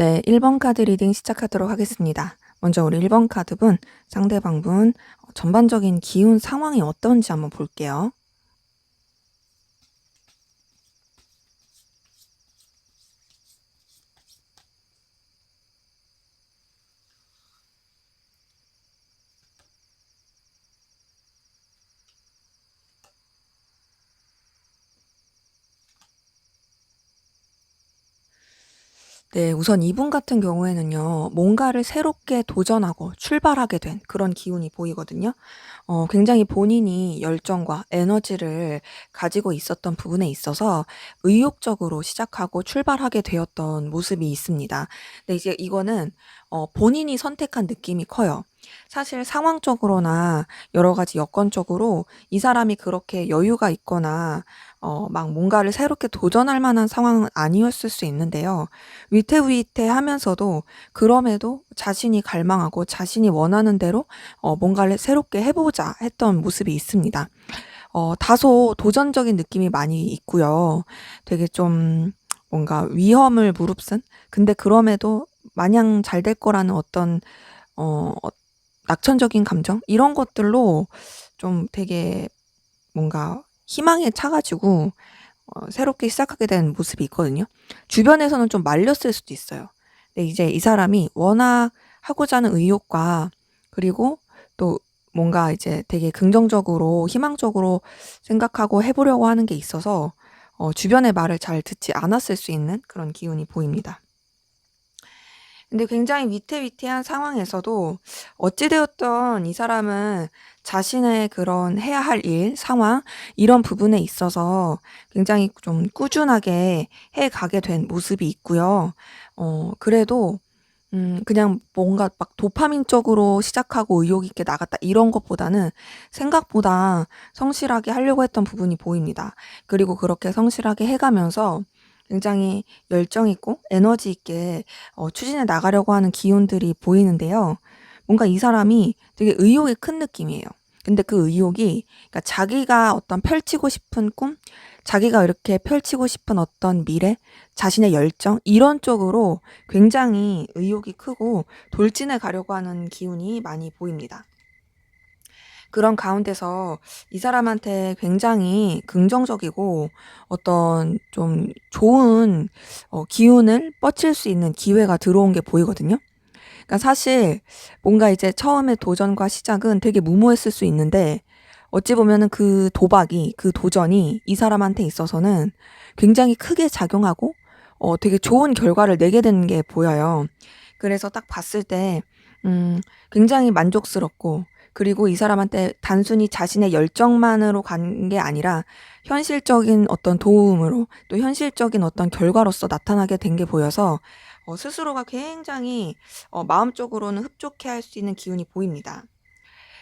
네, 1번 카드 리딩 시작하도록 하겠습니다. 먼저 우리 1번 카드분, 상대방분 전반적인 기운 상황이 어떤지 한번 볼게요. 네, 우선 이분 같은 경우에는요, 뭔가를 새롭게 도전하고 출발하게 된 그런 기운이 보이거든요. 굉장히 본인이 열정과 에너지를 가지고 있었던 부분에 있어서 의욕적으로 시작하고 출발하게 되었던 모습이 있습니다. 근데 이제 이거는 본인이 선택한 느낌이 커요. 사실 상황적으로나 여러 가지 여건적으로 이 사람이 그렇게 여유가 있거나 막 뭔가를 새롭게 도전할 만한 상황은 아니었을 수 있는데요. 위태위태하면서도 그럼에도 자신이 갈망하고 자신이 원하는 대로 뭔가를 새롭게 해보자 했던 모습이 있습니다. 다소 도전적인 느낌이 많이 있고요. 되게 좀 뭔가 위험을 무릅쓴? 근데 그럼에도 마냥 잘 될 거라는 어떤 낙천적인 감정? 이런 것들로 좀 되게 뭔가 희망에 차가지고 새롭게 시작하게 된 모습이 있거든요. 주변에서는 좀 말렸을 수도 있어요. 근데 이제 이 사람이 워낙 하고자 하는 의욕과 그리고 또 뭔가 이제 되게 긍정적으로 희망적으로 생각하고 해보려고 하는 게 있어서 주변의 말을 잘 듣지 않았을 수 있는 그런 기운이 보입니다. 근데 굉장히 위태위태한 상황에서도 어찌되었던 이 사람은 자신의 그런 해야 할 일, 상황, 이런 부분에 있어서 굉장히 좀 꾸준하게 해 가게 된 모습이 있고요. 그래도 그냥 뭔가 막 도파민적으로 시작하고 의욕 있게 나갔다 이런 것보다는 생각보다 성실하게 하려고 했던 부분이 보입니다. 그리고 그렇게 성실하게 해가면서 굉장히 열정 있고 에너지 있게 추진해 나가려고 하는 기운들이 보이는데요. 뭔가 이 사람이 되게 의욕이 큰 느낌이에요. 근데 그 의욕이 그러니까 자기가 어떤 펼치고 싶은 꿈, 자기가 이렇게 펼치고 싶은 어떤 미래, 자신의 열정 이런 쪽으로 굉장히 의욕이 크고 돌진해 가려고 하는 기운이 많이 보입니다. 그런 가운데서 이 사람한테 굉장히 긍정적이고 어떤 좀 좋은 기운을 뻗칠 수 있는 기회가 들어온 게 보이거든요. 그러니까 사실 뭔가 이제 처음에 도전과 시작은 되게 무모했을 수 있는데 어찌 보면은 그 도박이, 그 도전이 이 사람한테 있어서는 굉장히 크게 작용하고 되게 좋은 결과를 내게 되는 게 보여요. 그래서 딱 봤을 때 굉장히 만족스럽고 그리고 이 사람한테 단순히 자신의 열정만으로 간 게 아니라 현실적인 어떤 도움으로 또 현실적인 어떤 결과로서 나타나게 된 게 보여서 스스로가 굉장히 마음적으로는 흡족해할 수 있는 기운이 보입니다.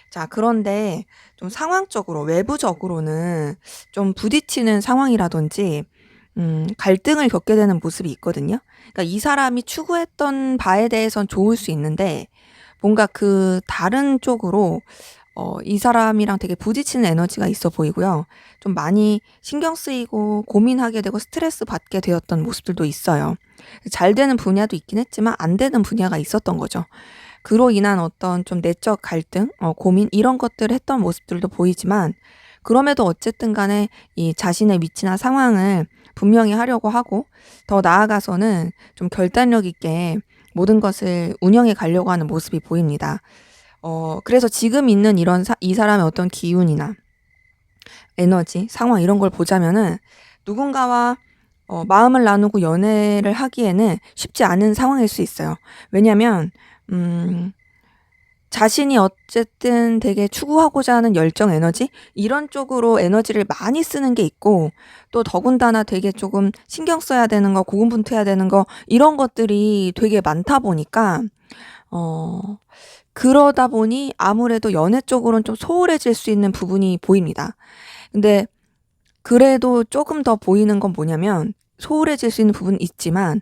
자, 그런데 좀 상황적으로, 외부적으로는 좀 부딪히는 상황이라든지, 갈등을 겪게 되는 모습이 있거든요. 그러니까 이 사람이 추구했던 바에 대해선 좋을 수 있는데, 뭔가 그 다른 쪽으로, 이 사람이랑 되게 부딪히는 에너지가 있어 보이고요. 좀 많이 신경 쓰이고 고민하게 되고 스트레스 받게 되었던 모습들도 있어요. 잘 되는 분야도 있긴 했지만 안 되는 분야가 있었던 거죠. 그로 인한 어떤 좀 내적 갈등, 고민 이런 것들을 했던 모습들도 보이지만 그럼에도 어쨌든 간에 이 자신의 위치나 상황을 분명히 하려고 하고 더 나아가서는 좀 결단력 있게 모든 것을 운영해 가려고 하는 모습이 보입니다. 그래서 지금 있는 이 사람의 어떤 기운이나 에너지, 상황 이런 걸 보자면은 누군가와 마음을 나누고 연애를 하기에는 쉽지 않은 상황일 수 있어요. 왜냐면 자신이 어쨌든 되게 추구하고자 하는 열정 에너지 이런 쪽으로 에너지를 많이 쓰는 게 있고 또 더군다나 되게 조금 신경 써야 되는 거 고군분투해야 되는 거 이런 것들이 되게 많다 보니까 그러다 보니 아무래도 연애 쪽으로는 좀 소홀해질 수 있는 부분이 보입니다. 근데 그래도 조금 더 보이는 건 뭐냐면 소홀해질 수 있는 부분은 있지만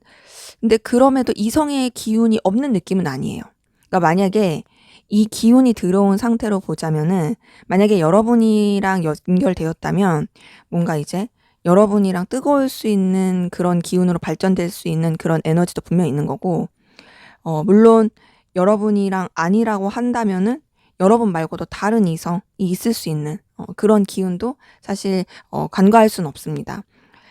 근데 그럼에도 이성의 기운이 없는 느낌은 아니에요. 그러니까 만약에 이 기운이 들어온 상태로 보자면은 만약에 여러분이랑 연결되었다면 뭔가 이제 여러분이랑 뜨거울 수 있는 그런 기운으로 발전될 수 있는 그런 에너지도 분명히 있는 거고, 물론 여러분이랑 아니라고 한다면은 여러분 말고도 다른 이성이 있을 수 있는 그런 기운도 사실 간과할 수는 없습니다.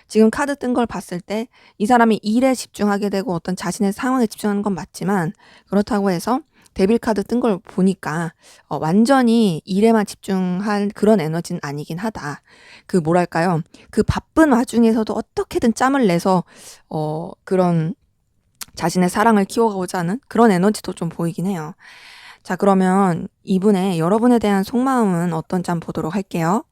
지금 카드 뜬 걸 봤을 때 이 사람이 일에 집중하게 되고 어떤 자신의 상황에 집중하는 건 맞지만, 그렇다고 해서 데빌 카드 뜬 걸 보니까 완전히 일에만 집중한 그런 에너지는 아니긴 하다. 그 뭐랄까요? 그 바쁜 와중에서도 어떻게든 짬을 내서 그런 자신의 사랑을 키워가고자 하는 그런 에너지도 좀 보이긴 해요. 자, 그러면 이분의 여러분에 대한 속마음은 어떤지 한번 보도록 할게요.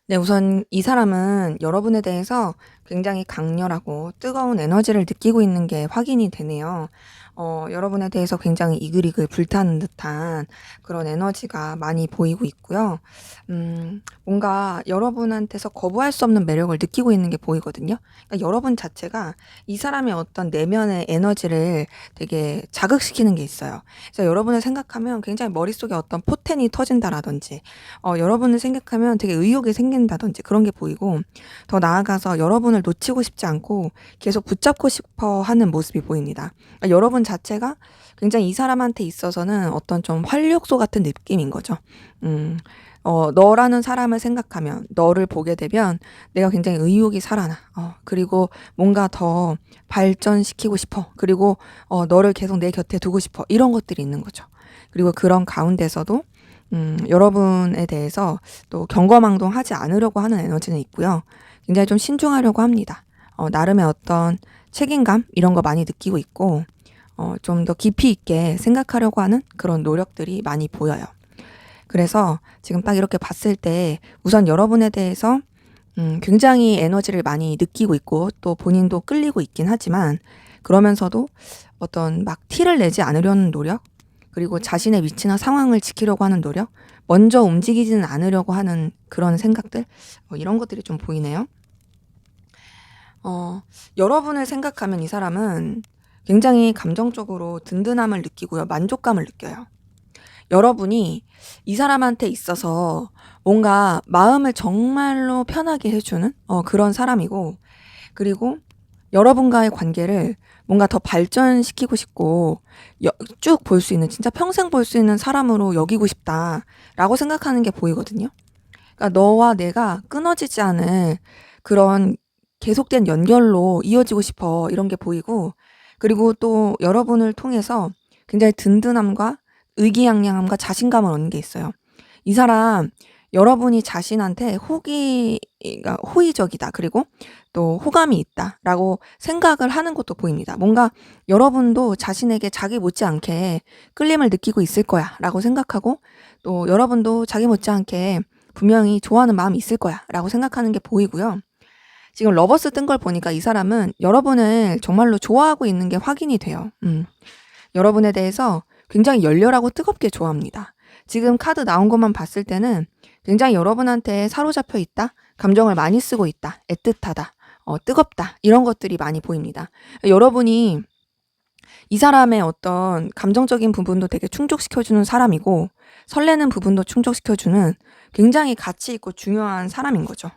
네, 우선 이 사람은 여러분에 대해서 굉장히 강렬하고 뜨거운 에너지를 느끼고 있는 게 확인이 되네요. 여러분에 대해서 굉장히 이글이글 불타는 듯한 그런 에너지가 많이 보이고 있고요. 뭔가 여러분한테서 거부할 수 없는 매력을 느끼고 있는 게 보이거든요. 그러니까 여러분 자체가 이 사람의 어떤 내면의 에너지를 되게 자극시키는 게 있어요. 그래서 여러분을 생각하면 굉장히 머릿속에 어떤 포텐이 터진다라든지, 여러분을 생각하면 되게 의욕이 생긴다든지 그런 게 보이고, 더 나아가서 여러분을 놓치고 싶지 않고 계속 붙잡고 싶어 하는 모습이 보입니다. 그러니까 여러분 자체가 굉장히 이 사람한테 있어서는 어떤 좀 활력소 같은 느낌인 거죠. 너라는 사람을 생각하면, 너를 보게 되면 내가 굉장히 의욕이 살아나. 그리고 뭔가 더 발전시키고 싶어. 그리고 너를 계속 내 곁에 두고 싶어. 이런 것들이 있는 거죠. 그리고 그런 가운데서도 여러분에 대해서 또 경거망동하지 않으려고 하는 에너지는 있고요. 굉장히 좀 신중하려고 합니다. 나름의 어떤 책임감 이런 거 많이 느끼고 있고, 좀 더 깊이 있게 생각하려고 하는 그런 노력들이 많이 보여요. 그래서 지금 딱 이렇게 봤을 때 우선 여러분에 대해서 굉장히 에너지를 많이 느끼고 있고 또 본인도 끌리고 있긴 하지만, 그러면서도 어떤 막 티를 내지 않으려는 노력, 그리고 자신의 위치나 상황을 지키려고 하는 노력, 먼저 움직이지는 않으려고 하는 그런 생각들, 이런 것들이 좀 보이네요. 여러분을 생각하면 이 사람은 굉장히 감정적으로 든든함을 느끼고요. 만족감을 느껴요. 여러분이 이 사람한테 있어서 뭔가 마음을 정말로 편하게 해주는 그런 사람이고, 그리고 여러분과의 관계를 뭔가 더 발전시키고 싶고 쭉 볼 수 있는, 진짜 평생 볼 수 있는 사람으로 여기고 싶다라고 생각하는 게 보이거든요. 그러니까 너와 내가 끊어지지 않은 그런 계속된 연결로 이어지고 싶어, 이런 게 보이고, 그리고 또 여러분을 통해서 굉장히 든든함과 의기양양함과 자신감을 얻는 게 있어요. 이 사람 여러분이 자신한테 그러니까 호의적이다, 그리고 또 호감이 있다라고 생각을 하는 것도 보입니다. 뭔가 여러분도 자신에게 자기 못지않게 끌림을 느끼고 있을 거야라고 생각하고, 또 여러분도 자기 못지않게 분명히 좋아하는 마음이 있을 거야라고 생각하는 게 보이고요. 지금 러버스 뜬 걸 보니까 이 사람은 여러분을 정말로 좋아하고 있는 게 확인이 돼요. 여러분에 대해서 굉장히 열렬하고 뜨겁게 좋아합니다. 지금 카드 나온 것만 봤을 때는 굉장히 여러분한테 사로잡혀 있다, 감정을 많이 쓰고 있다, 애틋하다, 뜨겁다, 이런 것들이 많이 보입니다. 여러분이 이 사람의 어떤 감정적인 부분도 되게 충족시켜주는 사람이고, 설레는 부분도 충족시켜주는 굉장히 가치 있고 중요한 사람인 거죠.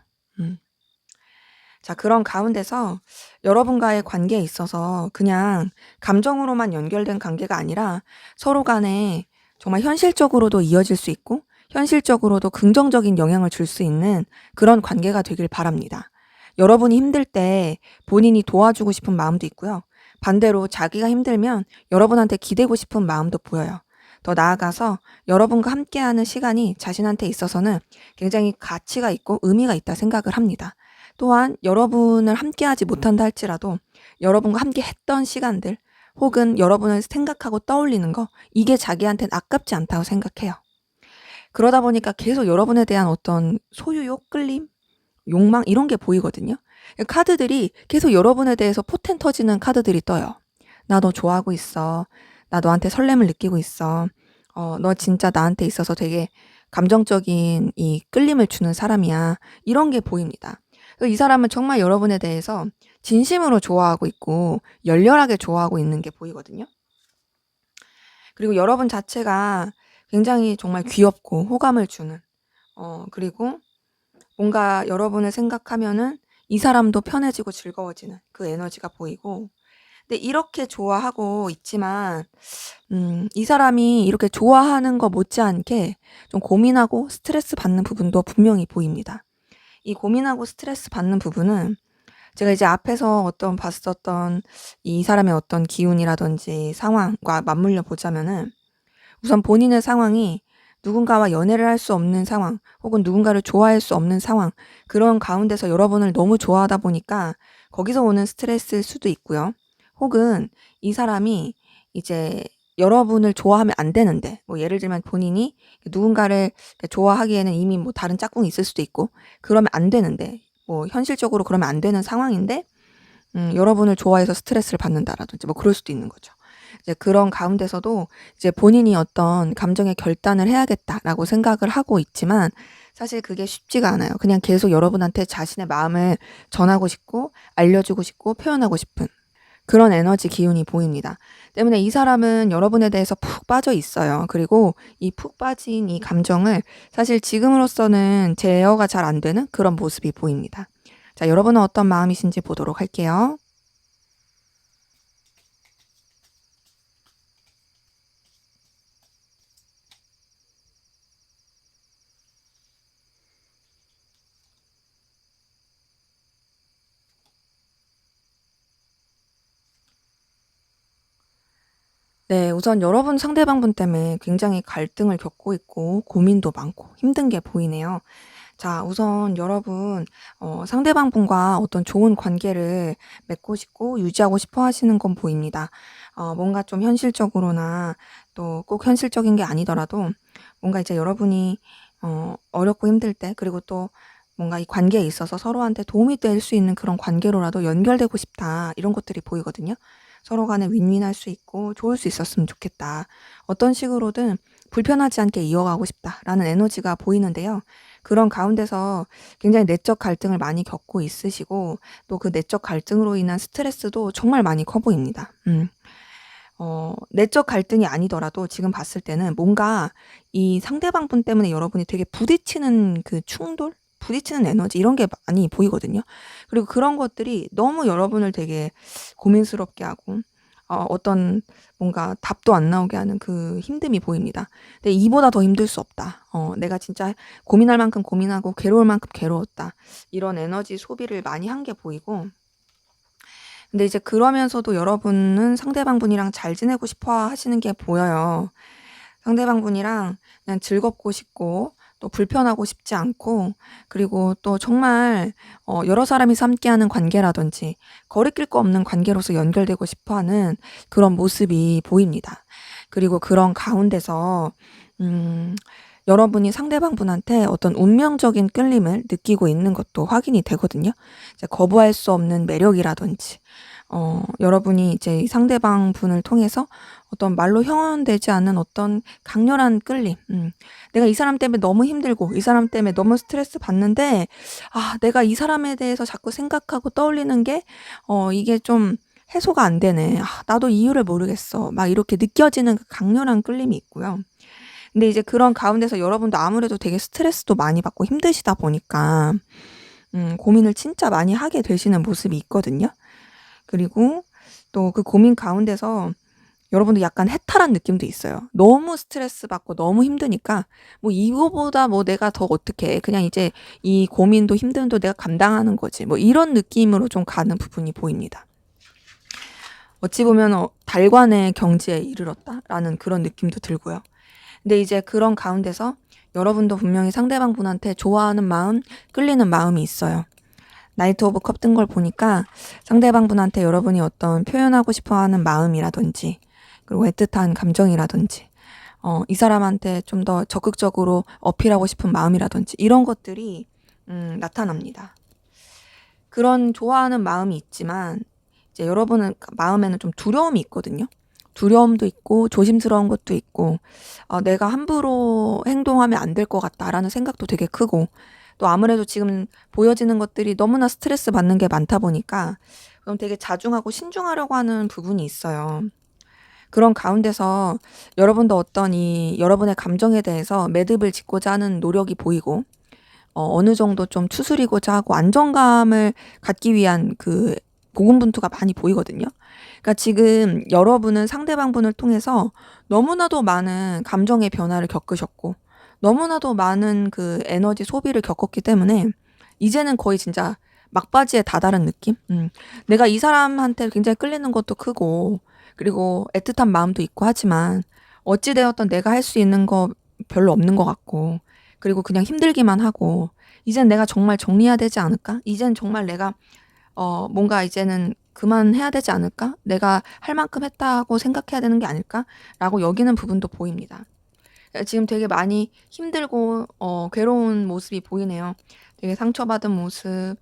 자, 그런 가운데서 여러분과의 관계에 있어서 그냥 감정으로만 연결된 관계가 아니라 서로 간에 정말 현실적으로도 이어질 수 있고 현실적으로도 긍정적인 영향을 줄 수 있는 그런 관계가 되길 바랍니다. 여러분이 힘들 때 본인이 도와주고 싶은 마음도 있고요. 반대로 자기가 힘들면 여러분한테 기대고 싶은 마음도 보여요. 더 나아가서 여러분과 함께하는 시간이 자신한테 있어서는 굉장히 가치가 있고 의미가 있다 생각을 합니다. 또한 여러분을 함께하지 못한다 할지라도 여러분과 함께 했던 시간들, 혹은 여러분을 생각하고 떠올리는 거, 이게 자기한테는 아깝지 않다고 생각해요. 그러다 보니까 계속 여러분에 대한 어떤 소유욕, 끌림, 욕망 이런 게 보이거든요. 카드들이 계속 여러분에 대해서 포텐 터지는 카드들이 떠요. 나 너 좋아하고 있어. 나 너한테 설렘을 느끼고 있어. 너 진짜 나한테 있어서 되게 감정적인 이 끌림을 주는 사람이야. 이런 게 보입니다. 이 사람은 정말 여러분에 대해서 진심으로 좋아하고 있고 열렬하게 좋아하고 있는 게 보이거든요. 그리고 여러분 자체가 굉장히 정말 귀엽고 호감을 주는, 그리고 뭔가 여러분을 생각하면은 이 사람도 편해지고 즐거워지는 그 에너지가 보이고, 근데 이렇게 좋아하고 있지만, 이 사람이 이렇게 좋아하는 거 못지않게 좀 고민하고 스트레스 받는 부분도 분명히 보입니다. 이 고민하고 스트레스 받는 부분은 제가 이제 앞에서 봤었던 이 사람의 어떤 기운이라든지 상황과 맞물려 보자면은, 우선 본인의 상황이 누군가와 연애를 할 수 없는 상황, 혹은 누군가를 좋아할 수 없는 상황, 그런 가운데서 여러분을 너무 좋아하다 보니까 거기서 오는 스트레스일 수도 있고요. 혹은 이 사람이 이제 여러분을 좋아하면 안 되는데, 뭐 예를 들면 본인이 누군가를 좋아하기에는 이미 뭐 다른 짝꿍이 있을 수도 있고, 그러면 안 되는데, 뭐 현실적으로 그러면 안 되는 상황인데, 여러분을 좋아해서 스트레스를 받는다라든지 뭐 그럴 수도 있는 거죠. 이제 그런 가운데서도 이제 본인이 어떤 감정의 결단을 해야겠다라고 생각을 하고 있지만, 사실 그게 쉽지가 않아요. 그냥 계속 여러분한테 자신의 마음을 전하고 싶고 알려주고 싶고 표현하고 싶은 그런 에너지 기운이 보입니다. 때문에 이 사람은 여러분에 대해서 푹 빠져 있어요. 그리고 이 푹 빠진 이 감정을 사실 지금으로서는 제어가 잘 안 되는 그런 모습이 보입니다. 자, 여러분은 어떤 마음이신지 보도록 할게요. 네, 우선 여러분 상대방분 때문에 굉장히 갈등을 겪고 있고 고민도 많고 힘든 게 보이네요. 자, 우선 여러분, 상대방분과 어떤 좋은 관계를 맺고 싶고 유지하고 싶어 하시는 건 보입니다. 뭔가 좀 현실적으로나 또 꼭 현실적인 게 아니더라도 뭔가 이제 여러분이 어렵고 힘들 때, 그리고 또 뭔가 이 관계에 있어서 서로한테 도움이 될 수 있는 그런 관계로라도 연결되고 싶다, 이런 것들이 보이거든요. 서로 간에 윈윈할 수 있고 좋을 수 있었으면 좋겠다. 어떤 식으로든 불편하지 않게 이어가고 싶다라는 에너지가 보이는데요. 그런 가운데서 굉장히 내적 갈등을 많이 겪고 있으시고, 또 그 내적 갈등으로 인한 스트레스도 정말 많이 커 보입니다. 내적 갈등이 아니더라도 지금 봤을 때는 뭔가 이 상대방 분 때문에 여러분이 되게 부딪히는 그 충돌? 부딪히는 에너지, 이런 게 많이 보이거든요. 그리고 그런 것들이 너무 여러분을 되게 고민스럽게 하고, 어떤 뭔가 답도 안 나오게 하는 그 힘듦이 보입니다. 근데 이보다 더 힘들 수 없다. 내가 진짜 고민할 만큼 고민하고 괴로울 만큼 괴로웠다. 이런 에너지 소비를 많이 한 게 보이고, 근데 이제 그러면서도 여러분은 상대방 분이랑 잘 지내고 싶어 하시는 게 보여요. 상대방 분이랑 그냥 즐겁고 싶고, 또 불편하고 싶지 않고, 그리고 또 정말 여러 사람이서 함께하는 관계라든지 거리낄 거 없는 관계로서 연결되고 싶어 하는 그런 모습이 보입니다. 그리고 그런 가운데서 여러분이 상대방 분한테 어떤 운명적인 끌림을 느끼고 있는 것도 확인이 되거든요. 이제 거부할 수 없는 매력이라든지, 여러분이 이제 이 상대방 분을 통해서 어떤 말로 형언되지 않는 어떤 강렬한 끌림, 내가 이 사람 때문에 너무 힘들고 이 사람 때문에 너무 스트레스 받는데, 내가 이 사람에 대해서 자꾸 생각하고 떠올리는 게 이게 좀 해소가 안 되네. 나도 이유를 모르겠어. 막 이렇게 느껴지는 그 강렬한 끌림이 있고요. 근데 이제 그런 가운데서 여러분도 아무래도 되게 스트레스도 많이 받고 힘드시다 보니까 고민을 진짜 많이 하게 되시는 모습이 있거든요. 그리고 또 그 고민 가운데서 여러분도 약간 해탈한 느낌도 있어요. 너무 스트레스 받고 너무 힘드니까 뭐 이거보다 뭐 내가 더 어떻게 해. 그냥 이제 이 고민도 힘듦도 내가 감당하는 거지. 뭐 이런 느낌으로 좀 가는 부분이 보입니다. 어찌 보면 달관의 경지에 이르렀다라는 그런 느낌도 들고요. 근데 이제 그런 가운데서 여러분도 분명히 상대방 분한테 좋아하는 마음, 끌리는 마음이 있어요. 나이트 오브 컵 뜬 걸 보니까 상대방 분한테 여러분이 어떤 표현하고 싶어 하는 마음이라든지, 그리고 애틋한 감정이라든지, 이 사람한테 좀 더 적극적으로 어필하고 싶은 마음이라든지, 이런 것들이 나타납니다. 그런 좋아하는 마음이 있지만 이제 여러분은 마음에는 좀 두려움이 있거든요. 두려움도 있고 조심스러운 것도 있고 내가 함부로 행동하면 안 될 것 같다라는 생각도 되게 크고 또 아무래도 지금 보여지는 것들이 너무나 스트레스 받는 게 많다 보니까 그럼 되게 자중하고 신중하려고 하는 부분이 있어요. 그런 가운데서 여러분도 어떤 여러분의 감정에 대해서 매듭을 짓고자 하는 노력이 보이고 어느 정도 좀 추스리고자 하고 안정감을 갖기 위한 그 고군분투가 많이 보이거든요. 그러니까 지금 여러분은 상대방분을 통해서 너무나도 많은 감정의 변화를 겪으셨고 너무나도 많은 그 에너지 소비를 겪었기 때문에 이제는 거의 진짜 막바지에 다다른 느낌? 내가 이 사람한테 굉장히 끌리는 것도 크고 그리고 애틋한 마음도 있고 하지만 어찌 되었던 내가 할 수 있는 거 별로 없는 것 같고 그리고 그냥 힘들기만 하고 이젠 내가 정말 정리해야 되지 않을까? 이젠 정말 내가 뭔가 이제는 그만해야 되지 않을까? 내가 할 만큼 했다고 생각해야 되는 게 아닐까?라고 여기는 부분도 보입니다. 지금 되게 많이 힘들고 괴로운 모습이 보이네요. 되게 상처받은 모습,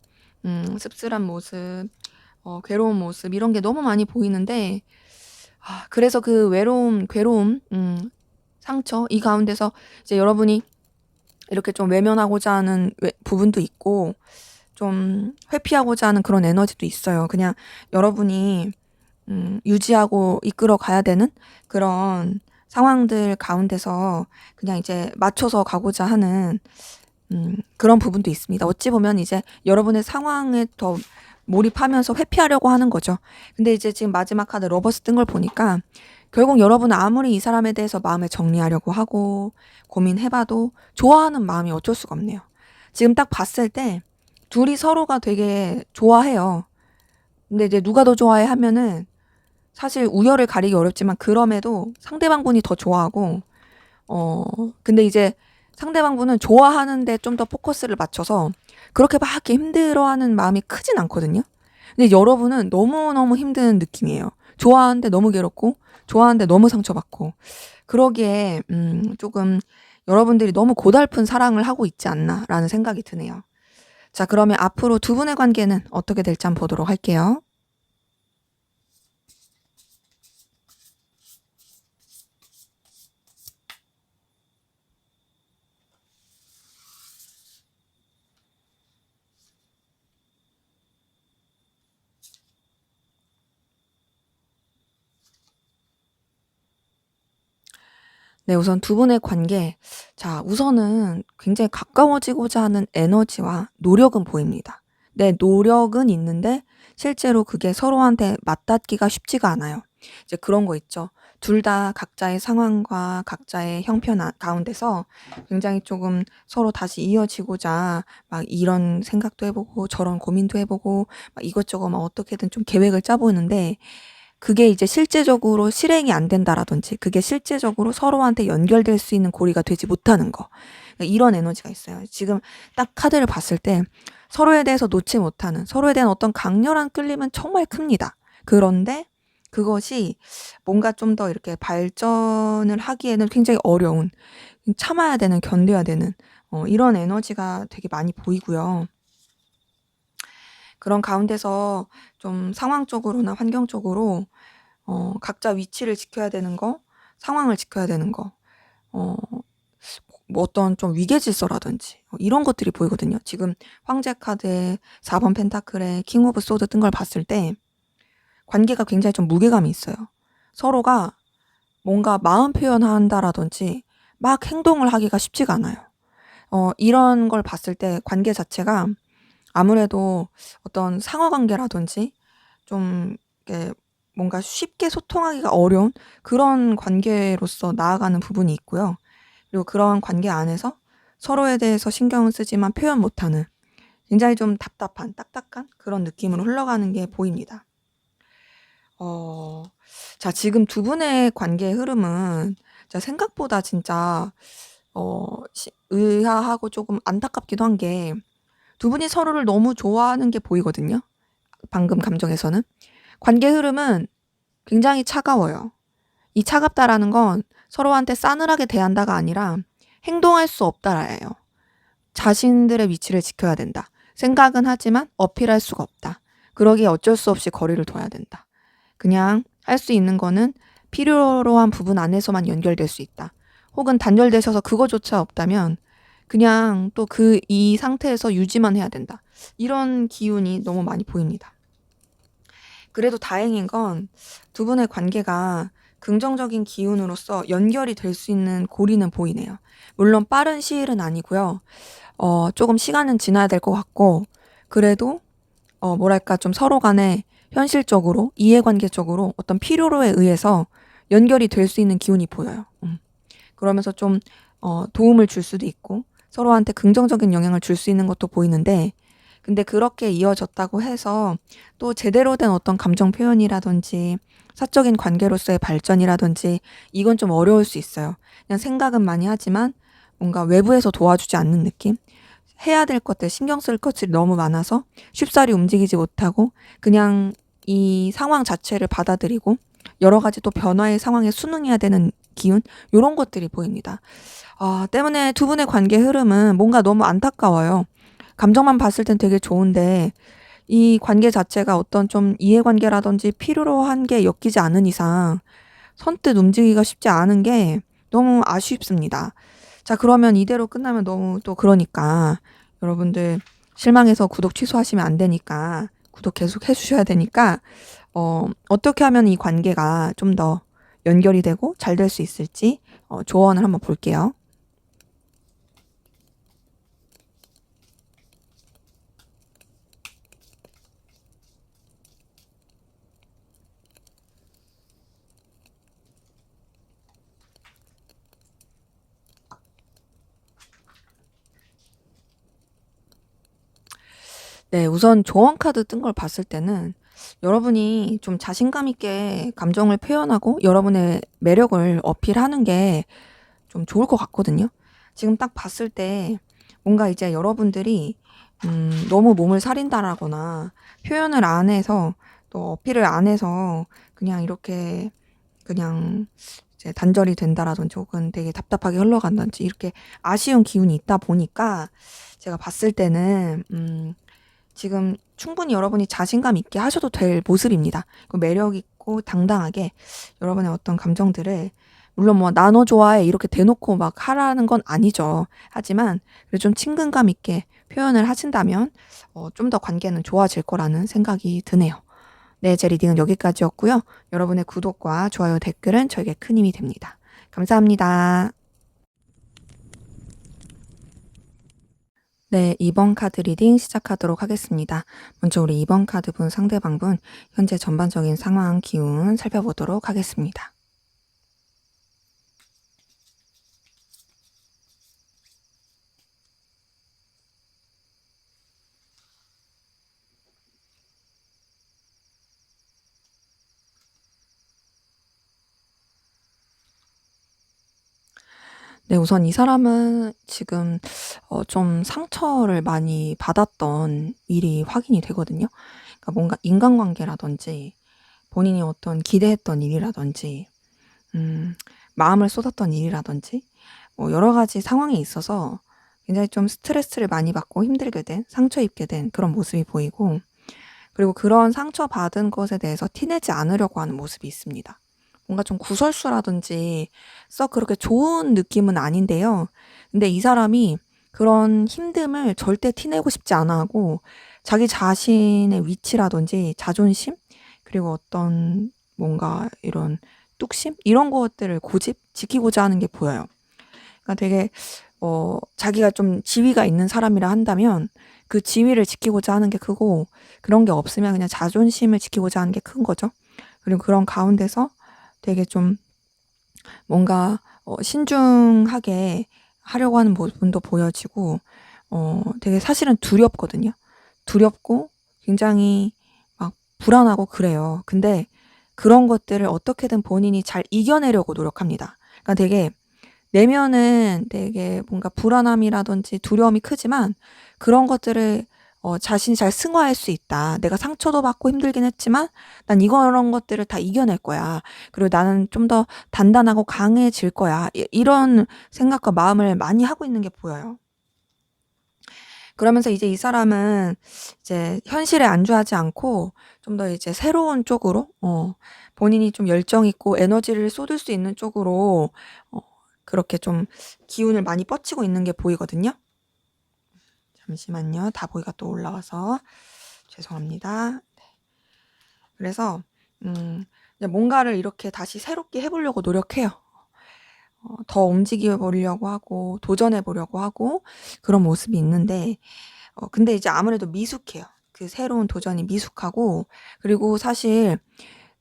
씁쓸한 모습, 괴로운 모습 이런 게 너무 많이 보이는데 그래서 그 외로움, 괴로움, 상처 이 가운데서 이제 여러분이 이렇게 좀 외면하고자 하는 부분도 있고 좀 회피하고자 하는 그런 에너지도 있어요. 그냥 여러분이 유지하고 이끌어 가야 되는 그런 상황들 가운데서 그냥 이제 맞춰서 가고자 하는 그런 부분도 있습니다. 어찌 보면 이제 여러분의 상황에 더 몰입하면서 회피하려고 하는 거죠. 근데 이제 지금 마지막 카드 러버스 뜬 걸 보니까 결국 여러분은 아무리 이 사람에 대해서 마음을 정리하려고 하고 고민해봐도 좋아하는 마음이 어쩔 수가 없네요. 지금 딱 봤을 때 둘이 서로가 되게 좋아해요. 근데 이제 누가 더 좋아해 하면은 사실 우열을 가리기 어렵지만 그럼에도 상대방분이 더 좋아하고 근데 이제 상대방분은 좋아하는데 좀 더 포커스를 맞춰서 그렇게 막 이렇게 힘들어하는 마음이 크진 않거든요. 근데 여러분은 너무너무 힘든 느낌이에요. 좋아하는데 너무 괴롭고 좋아하는데 너무 상처받고 그러기에 조금 여러분들이 너무 고달픈 사랑을 하고 있지 않나라는 생각이 드네요. 자, 그러면 앞으로 두 분의 관계는 어떻게 될지 한번 보도록 할게요. 네, 우선 두 분의 관계. 자, 우선은 굉장히 가까워지고자 하는 에너지와 노력은 보입니다. 네, 노력은 있는데 실제로 그게 서로한테 맞닿기가 쉽지가 않아요. 이제 그런 거 있죠. 둘 다 각자의 상황과 각자의 형편 가운데서 굉장히 조금 서로 다시 이어지고자 막 이런 생각도 해보고 저런 고민도 해보고 막 이것저것 막 어떻게든 좀 계획을 짜보는데 그게 이제 실제적으로 실행이 안 된다라든지 그게 실제적으로 서로한테 연결될 수 있는 고리가 되지 못하는 거. 그러니까 이런 에너지가 있어요. 지금 딱 카드를 봤을 때 서로에 대해서 놓지 못하는 서로에 대한 어떤 강렬한 끌림은 정말 큽니다. 그런데 그것이 뭔가 좀 더 이렇게 발전을 하기에는 굉장히 어려운 참아야 되는 견뎌야 되는 이런 에너지가 되게 많이 보이고요. 그런 가운데서 좀 상황적으로나 환경적으로 각자 위치를 지켜야 되는 거, 상황을 지켜야 되는 거, 뭐 어떤 좀 위계 질서라든지 이런 것들이 보이거든요. 지금 황제 카드에 4번 펜타클에 킹 오브 소드 뜬 걸 봤을 때 관계가 굉장히 좀 무게감이 있어요. 서로가 뭔가 마음 표현한다라든지 막 행동을 하기가 쉽지가 않아요. 이런 걸 봤을 때 관계 자체가 아무래도 어떤 상하 관계라든지 좀 이렇게 뭔가 쉽게 소통하기가 어려운 그런 관계로서 나아가는 부분이 있고요. 그리고 그런 관계 안에서 서로에 대해서 신경을 쓰지만 표현 못하는 굉장히 좀 답답한, 딱딱한 그런 느낌으로 흘러가는 게 보입니다. 자, 지금 두 분의 관계의 흐름은 생각보다 진짜 의아하고 조금 안타깝기도 한 게 두 분이 서로를 너무 좋아하는 게 보이거든요. 방금 감정에서는. 관계 흐름은 굉장히 차가워요. 이 차갑다라는 건 서로한테 싸늘하게 대한다가 아니라 행동할 수 없다라예요. 자신들의 위치를 지켜야 된다. 생각은 하지만 어필할 수가 없다. 그러기에 어쩔 수 없이 거리를 둬야 된다. 그냥 할 수 있는 거는 필요로 한 부분 안에서만 연결될 수 있다. 혹은 단절되셔서 그거조차 없다면 그냥 또 이 상태에서 유지만 해야 된다. 이런 기운이 너무 많이 보입니다. 그래도 다행인 건 두 분의 관계가 긍정적인 기운으로서 연결이 될 수 있는 고리는 보이네요. 물론 빠른 시일은 아니고요. 조금 시간은 지나야 될 것 같고, 그래도 뭐랄까 좀 서로 간에 현실적으로 이해관계적으로 어떤 필요로에 의해서 연결이 될 수 있는 기운이 보여요. 그러면서 좀 도움을 줄 수도 있고 서로한테 긍정적인 영향을 줄 수 있는 것도 보이는데, 근데 그렇게 이어졌다고 해서 또 제대로 된 어떤 감정 표현이라든지 사적인 관계로서의 발전이라든지 이건 좀 어려울 수 있어요. 그냥 생각은 많이 하지만 뭔가 외부에서 도와주지 않는 느낌? 해야 될 것들, 신경 쓸 것들이 너무 많아서 쉽사리 움직이지 못하고 그냥 이 상황 자체를 받아들이고 여러 가지 또 변화의 상황에 순응해야 되는 기운? 요런 것들이 보입니다. 때문에 두 분의 관계 흐름은 뭔가 너무 안타까워요. 감정만 봤을 땐 되게 좋은데 이 관계 자체가 어떤 좀 이해관계라든지 필요로 한 게 엮이지 않은 이상 선뜻 움직이기가 쉽지 않은 게 너무 아쉽습니다. 자, 그러면 이대로 끝나면 너무 또 그러니까 여러분들 실망해서 구독 취소하시면 안 되니까 구독 계속 해주셔야 되니까 어떻게 하면 이 관계가 좀 더 연결이 되고 잘 될 수 있을지 조언을 한번 볼게요. 네, 우선 조언 카드 뜬 걸 봤을 때는 여러분이 좀 자신감 있게 감정을 표현하고 여러분의 매력을 어필하는 게 좀 좋을 것 같거든요. 지금 딱 봤을 때 뭔가 이제 여러분들이 너무 몸을 사린다라거나 표현을 안 해서 또 어필을 안 해서 그냥 이렇게 그냥 이제 단절이 된다라든지 혹은 되게 답답하게 흘러간다든지 이렇게 아쉬운 기운이 있다 보니까 제가 봤을 때는 지금 충분히 여러분이 자신감 있게 하셔도 될 모습입니다. 그 매력 있고 당당하게 여러분의 어떤 감정들을 물론 뭐 나눠 좋아해 이렇게 대놓고 막 하라는 건 아니죠. 하지만 그래도 좀 친근감 있게 표현을 하신다면 좀 더 관계는 좋아질 거라는 생각이 드네요. 네, 제 리딩은 여기까지였고요. 여러분의 구독과 좋아요, 댓글은 저에게 큰 힘이 됩니다. 감사합니다. 네, 2번 카드 리딩 시작하도록 하겠습니다. 먼저 우리 2번 카드 분 상대방분 현재 전반적인 상황 기운 살펴보도록 하겠습니다. 네, 우선 이 사람은 지금 좀 상처를 많이 받았던 일이 확인이 되거든요. 그러니까 뭔가 인간관계라든지 본인이 어떤 기대했던 일이라든지 마음을 쏟았던 일이라든지 뭐 여러 가지 상황에 있어서 굉장히 좀 스트레스를 많이 받고 힘들게 된, 상처 입게 된 그런 모습이 보이고, 그리고 그런 상처받은 것에 대해서 티내지 않으려고 하는 모습이 있습니다. 뭔가 좀 구설수라든지 썩 그렇게 좋은 느낌은 아닌데요. 근데 이 사람이 그런 힘듦을 절대 티내고 싶지 않아 하고 자기 자신의 위치라든지 자존심 그리고 어떤 뭔가 이런 뚝심 이런 것들을 고집 지키고자 하는 게 보여요. 그러니까 되게 자기가 좀 지위가 있는 사람이라 한다면 그 지위를 지키고자 하는 게 크고 그런 게 없으면 그냥 자존심을 지키고자 하는 게 큰 거죠. 그리고 그런 가운데서 되게 좀 뭔가 신중하게 하려고 하는 부분도 보여지고 되게 사실은 두렵거든요. 두렵고 굉장히 막 불안하고 그래요. 근데 그런 것들을 어떻게든 본인이 잘 이겨내려고 노력합니다. 그러니까 되게 내면은 되게 뭔가 불안함이라든지 두려움이 크지만 그런 것들을 자신이 잘 승화할 수 있다. 내가 상처도 받고 힘들긴 했지만 난 이런 것들을 다 이겨낼 거야. 그리고 나는 좀 더 단단하고 강해질 거야. 이런 생각과 마음을 많이 하고 있는 게 보여요. 그러면서 이제 이 사람은 이제 현실에 안주하지 않고 좀 더 이제 새로운 쪽으로 본인이 좀 열정 있고 에너지를 쏟을 수 있는 쪽으로 어 그렇게 좀 기운을 많이 뻗치고 있는 게 보이거든요. 잠시만요. 다보기가 또 올라와서 죄송합니다. 그래서 이제 뭔가를 이렇게 다시 새롭게 해 보려고 노력해요. 더 움직여 보려고 하고 도전해 보려고 하고 그런 모습이 있는데 근데 이제 아무래도 미숙해요. 그 새로운 도전이 미숙하고 그리고 사실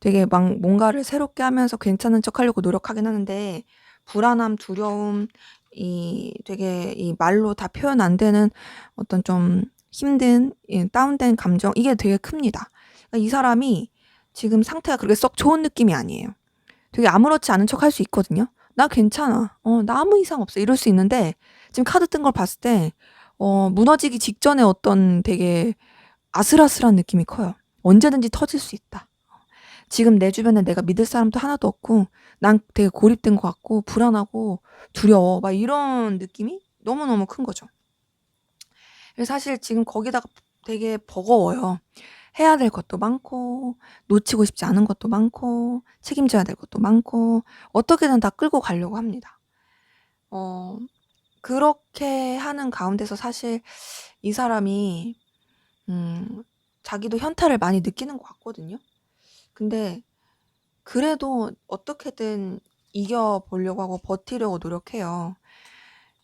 되게 막 뭔가를 새롭게 하면서 괜찮은 척하려고 노력하긴 하는데 불안함, 두려움, 이 되게 이 말로 다 표현 안 되는 어떤 좀 힘든 다운된 감정 이게 되게 큽니다. 그러니까 이 사람이 지금 상태가 그렇게 썩 좋은 느낌이 아니에요. 되게 아무렇지 않은 척할 수 있거든요. "나 괜찮아. 나 아무 이상 없어." 이럴 수 있는데 지금 카드 뜬 걸 봤을 때 무너지기 직전에 어떤 되게 아슬아슬한 느낌이 커요. '언제든지 터질 수 있다. 지금 내 주변에 내가 믿을 사람도 하나도 없고 난 되게 고립된 것 같고 불안하고 두려워.' 막 이런 느낌이 너무너무 큰 거죠. 그래서 사실 지금 거기다가 되게 버거워요. 해야 될 것도 많고 놓치고 싶지 않은 것도 많고 책임져야 될 것도 많고 어떻게든 다 끌고 가려고 합니다. 어 그렇게 하는 가운데서 사실 이 사람이 자기도 현타를 많이 느끼는 것 같거든요. 근데 그래도 어떻게든 이겨 보려고 하고 버티려고 노력해요.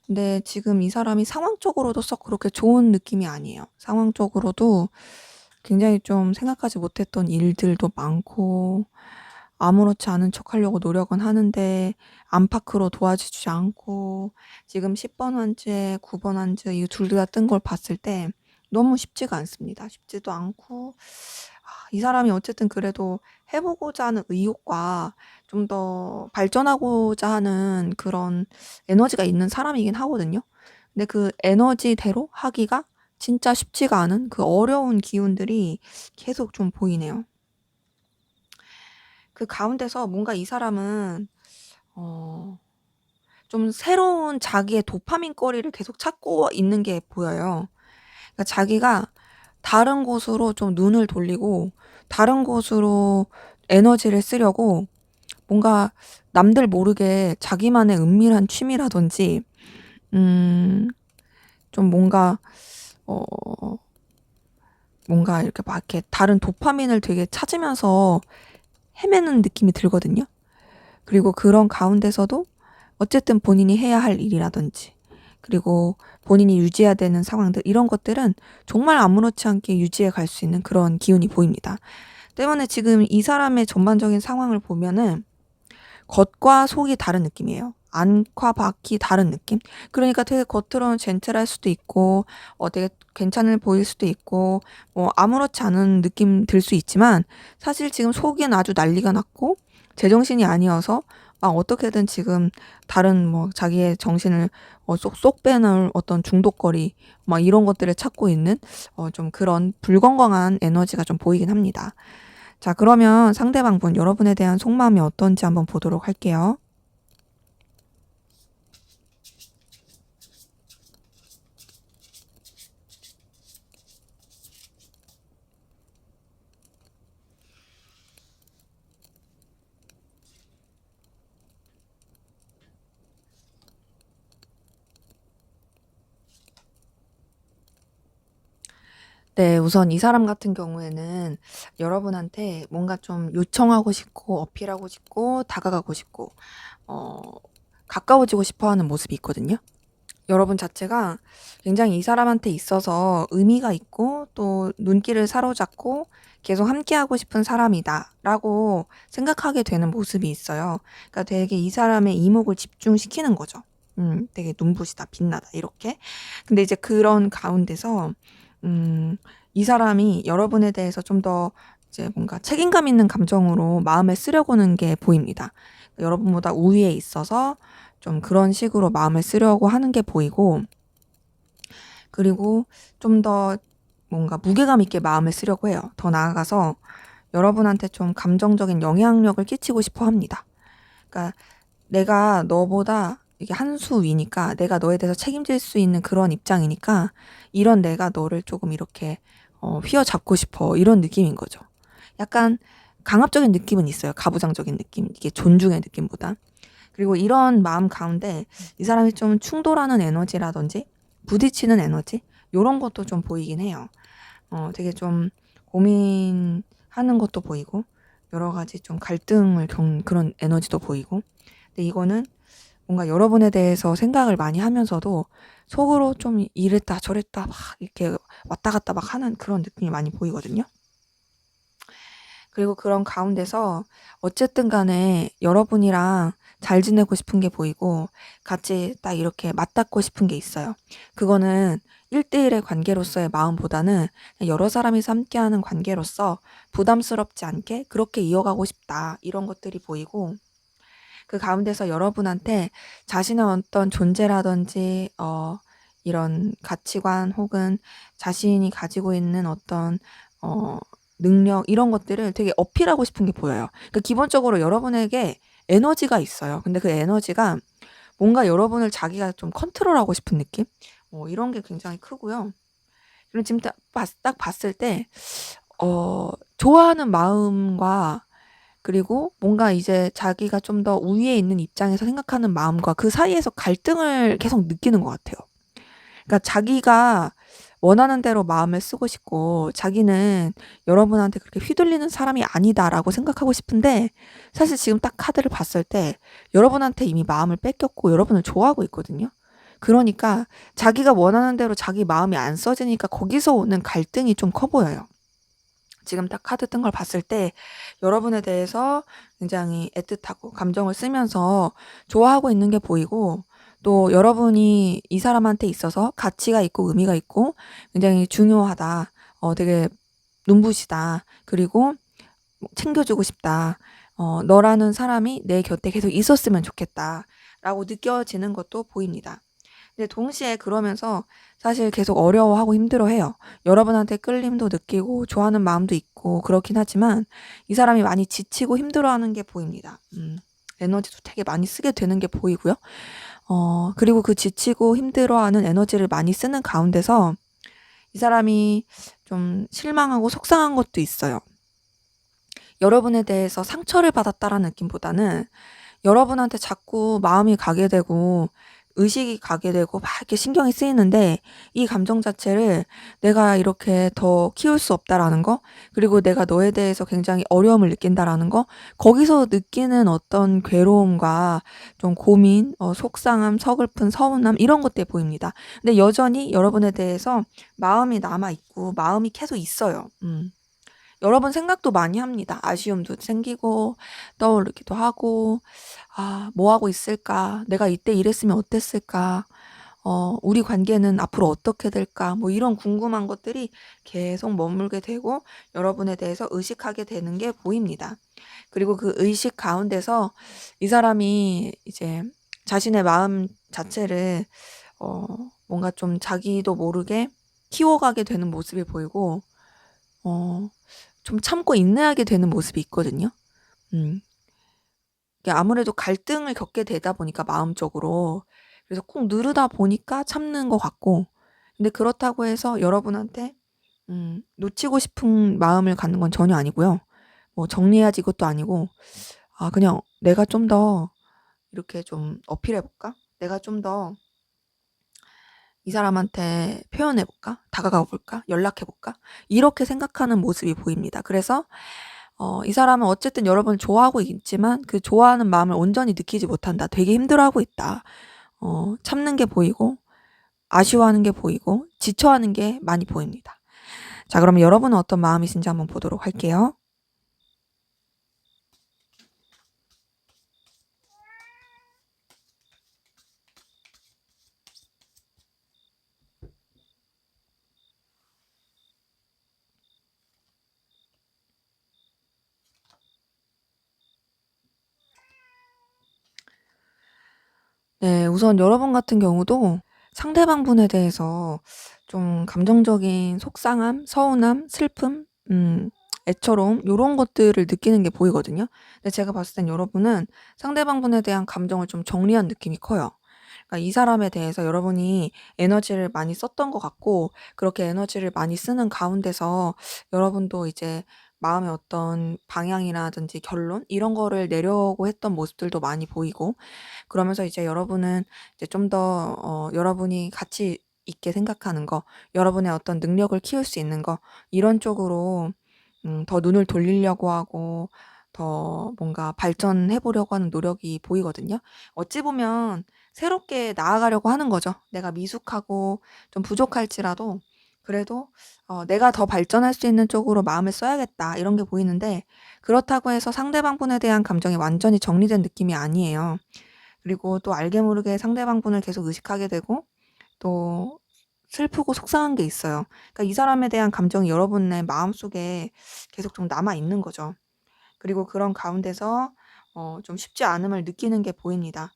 근데 지금 이 사람이 상황적으로도 썩 그렇게 좋은 느낌이 아니에요. 상황적으로도 굉장히 좀 생각하지 못했던 일들도 많고 아무렇지 않은 척하려고 노력은 하는데 안팎으로 도와주지 않고 지금 10번 환즈에 9번 환즈 이 둘 다 뜬 걸 봤을 때 너무 쉽지가 않습니다. 쉽지도 않고 이 사람이 어쨌든 그래도 해 보고자 하는 의욕과 좀 더 발전하고자 하는 그런 에너지가 있는 사람이긴 하거든요. 근데 그 에너지대로 하기가 진짜 쉽지가 않은 그 어려운 기운들이 계속 좀 보이네요. 그 가운데서 뭔가 이 사람은 어 좀 새로운 자기의 도파민 거리를 계속 찾고 있는 게 보여요. 그러니까 자기가 다른 곳으로 좀 눈을 돌리고 다른 곳으로 에너지를 쓰려고 뭔가 남들 모르게 자기만의 은밀한 취미라든지 음 좀 어 뭔가 이렇게 막 이렇게 다른 도파민을 되게 찾으면서 헤매는 느낌이 들거든요. 그리고 그런 가운데서도 어쨌든 본인이 해야 할 일이라든지 그리고 본인이 유지해야 되는 상황들 이런 것들은 정말 아무렇지 않게 유지해 갈 수 있는 그런 기운이 보입니다. 때문에 지금 이 사람의 전반적인 상황을 보면은 겉과 속이 다른 느낌이에요. 안과 밖이 다른 느낌? 그러니까 되게 겉으로는 젠틀할 수도 있고 되게 괜찮아 보일 수도 있고 뭐 아무렇지 않은 느낌 들 수 있지만 사실 지금 속은 아주 난리가 났고 제정신이 아니어서 막 어떻게든 지금 다른 뭐 자기의 정신을 쏙쏙 빼놓을 어떤 중독거리 막 이런 것들을 찾고 있는 좀 그런 불건강한 에너지가 좀 보이긴 합니다. 자, 그러면 상대방분 여러분에 대한 속마음이 어떤지 한번 보도록 할게요. 네, 우선 이 사람 같은 경우에는 여러분한테 뭔가 좀 요청하고 싶고 어필하고 싶고 다가가고 싶고 어 가까워지고 싶어 하는 모습이 있거든요. 여러분 자체가 굉장히 이 사람한테 있어서 의미가 있고 또 눈길을 사로잡고 계속 함께하고 싶은 사람이다라고 생각하게 되는 모습이 있어요. 그러니까 되게 이 사람의 이목을 집중시키는 거죠. 되게 눈부시다, 빛나다 이렇게. 근데 이제 그런 가운데서 이 사람이 여러분에 대해서 좀 더 이제 뭔가 책임감 있는 감정으로 마음을 쓰려고는 게 보입니다. 여러분보다 우위에 있어서 좀 그런 식으로 마음을 쓰려고 하는 게 보이고 그리고 좀 더 뭔가 무게감 있게 마음을 쓰려고 해요. 더 나아가서 여러분한테 좀 감정적인 영향력을 끼치고 싶어 합니다. 그러니까 내가 너보다 이게 한 수 위니까 내가 너에 대해서 책임질 수 있는 그런 입장이니까 이런 내가 너를 조금 이렇게 휘어잡고 싶어 이런 느낌인 거죠. 약간 강압적인 느낌은 있어요. 가부장적인 느낌, 이게 존중의 느낌보다. 그리고 이런 마음 가운데 이 사람이 좀 충돌하는 에너지라든지 부딪히는 에너지 요런 것도 좀 보이긴 해요. 되게 좀 고민하는 것도 보이고 여러 가지 좀 갈등을 그런 에너지도 보이고. 근데 이거는 뭔가 여러분에 대해서 생각을 많이 하면서도 속으로 좀 이랬다 저랬다 막 이렇게 왔다 갔다 막 하는 그런 느낌이 많이 보이거든요. 그리고 그런 가운데서 어쨌든 간에 여러분이랑 잘 지내고 싶은 게 보이고 같이 딱 이렇게 맞닿고 싶은 게 있어요. 그거는 1대1의 관계로서의 마음보다는 여러 사람이서 함께하는 관계로서 부담스럽지 않게 그렇게 이어가고 싶다. 이런 것들이 보이고 그 가운데서 여러분한테 자신의 어떤 존재라든지 이런 가치관 혹은 자신이 가지고 있는 어떤 어 능력 이런 것들을 되게 어필하고 싶은 게 보여요. 그러니까 기본적으로 여러분에게 에너지가 있어요. 근데 그 에너지가 뭔가 여러분을 자기가 좀 컨트롤하고 싶은 느낌? 이런 게 굉장히 크고요. 그리고 지금 딱 봤을 때 좋아하는 마음과 그리고 뭔가 이제 자기가 좀 더 우위에 있는 입장에서 생각하는 마음과 그 사이에서 갈등을 계속 느끼는 것 같아요. 그러니까 자기가 원하는 대로 마음을 쓰고 싶고 자기는 여러분한테 그렇게 휘둘리는 사람이 아니다라고 생각하고 싶은데 사실 지금 딱 카드를 봤을 때 여러분한테 이미 마음을 뺏겼고 여러분을 좋아하고 있거든요. 그러니까 자기가 원하는 대로 자기 마음이 안 써지니까 거기서 오는 갈등이 좀 커 보여요. 지금 딱 카드 뜬 걸 봤을 때 여러분에 대해서 굉장히 애틋하고 감정을 쓰면서 좋아하고 있는 게 보이고 또 여러분이 이 사람한테 있어서 가치가 있고 의미가 있고 굉장히 중요하다. 되게 눈부시다. 그리고 챙겨주고 싶다. 너라는 사람이 내 곁에 계속 있었으면 좋겠다. 라고 느껴지는 것도 보입니다. 근데 동시에 그러면서 사실 계속 어려워하고 힘들어해요. 여러분한테 끌림도 느끼고 좋아하는 마음도 있고 그렇긴 하지만 이 사람이 많이 지치고 힘들어하는 게 보입니다. 에너지도 되게 많이 쓰게 되는 게 보이고요. 그리고 그 지치고 힘들어하는 에너지를 많이 쓰는 가운데서 이 사람이 좀 실망하고 속상한 것도 있어요. 여러분에 대해서 상처를 받았다라는 느낌보다는 여러분한테 자꾸 마음이 가게 되고 의식이 가게 되고 막 이렇게 신경이 쓰이는데 이 감정 자체를 내가 이렇게 더 키울 수 없다라는 거, 그리고 내가 너에 대해서 굉장히 어려움을 느낀다라는 거, 거기서 느끼는 어떤 괴로움과 좀 고민, 속상함, 서글픔, 서운함 이런 것들이 보입니다. 근데 여전히 여러분에 대해서 마음이 남아 있고 마음이 계속 있어요. 여러분 생각도 많이 합니다. 아쉬움도 생기고 떠오르기도 하고 뭐 하고 있을까? 내가 이때 이랬으면 어땠을까? 우리 관계는 앞으로 어떻게 될까? 뭐 이런 궁금한 것들이 계속 머물게 되고 여러분에 대해서 의식하게 되는 게 보입니다. 그리고 그 의식 가운데서 이 사람이 이제 자신의 마음 자체를 뭔가 좀 자기도 모르게 키워가게 되는 모습이 보이고 좀 참고 인내하게 되는 모습이 있거든요. 음. 이게 아무래도 갈등을 겪게 되다 보니까 마음적으로 그래서 꾹 누르다 보니까 참는 것 같고, 근데 그렇다고 해서 여러분한테 놓치고 싶은 마음을 갖는 건 전혀 아니고요. 뭐 정리해야지 이것도 아니고 그냥 '내가 좀 더 이렇게 좀 어필해 볼까? 내가 좀 더 이 사람한테 표현해 볼까? 다가가 볼까? 연락해 볼까?' 이렇게 생각하는 모습이 보입니다. 그래서 이 사람은 어쨌든 여러분을 좋아하고 있지만 그 좋아하는 마음을 온전히 느끼지 못한다. 되게 힘들어하고 있다. 참는 게 보이고 아쉬워하는 게 보이고 지쳐하는 게 많이 보입니다. 자, 그러면 여러분은 어떤 마음이신지 한번 보도록 할게요. 네, 우선 여러분 같은 경우도 상대방 분에 대해서 좀 감정적인 속상함, 서운함, 슬픔, 애처로움 요런 것들을 느끼는 게 보이거든요. 근데 제가 봤을 땐 여러분은 상대방 분에 대한 감정을 좀 정리한 느낌이 커요. 그러니까 이 사람에 대해서 여러분이 에너지를 많이 썼던 것 같고, 그렇게 에너지를 많이 쓰는 가운데서 여러분도 이제 마음의 어떤 방향이라든지 결론 이런 거를 내려고 했던 모습들도 많이 보이고, 그러면서 이제 여러분은 이제 좀 더 여러분이 가치 있게 생각하는 거, 여러분의 어떤 능력을 키울 수 있는 거, 이런 쪽으로 더 눈을 돌리려고 하고 더 뭔가 발전해 보려고 하는 노력이 보이거든요. 어찌 보면 새롭게 나아가려고 하는 거죠. 내가 미숙하고 좀 부족할지라도 그래도 '내가 더 발전할 수 있는 쪽으로 마음을 써야겠다.' 이런 게 보이는데, 그렇다고 해서 상대방분에 대한 감정이 완전히 정리된 느낌이 아니에요. 그리고 또 알게 모르게 상대방분을 계속 의식하게 되고, 또 슬프고 속상한 게 있어요. 그러니까 이 사람에 대한 감정이 여러분의 마음속에 계속 좀 남아 있는 거죠. 그리고 그런 가운데서 좀 쉽지 않음을 느끼는 게 보입니다.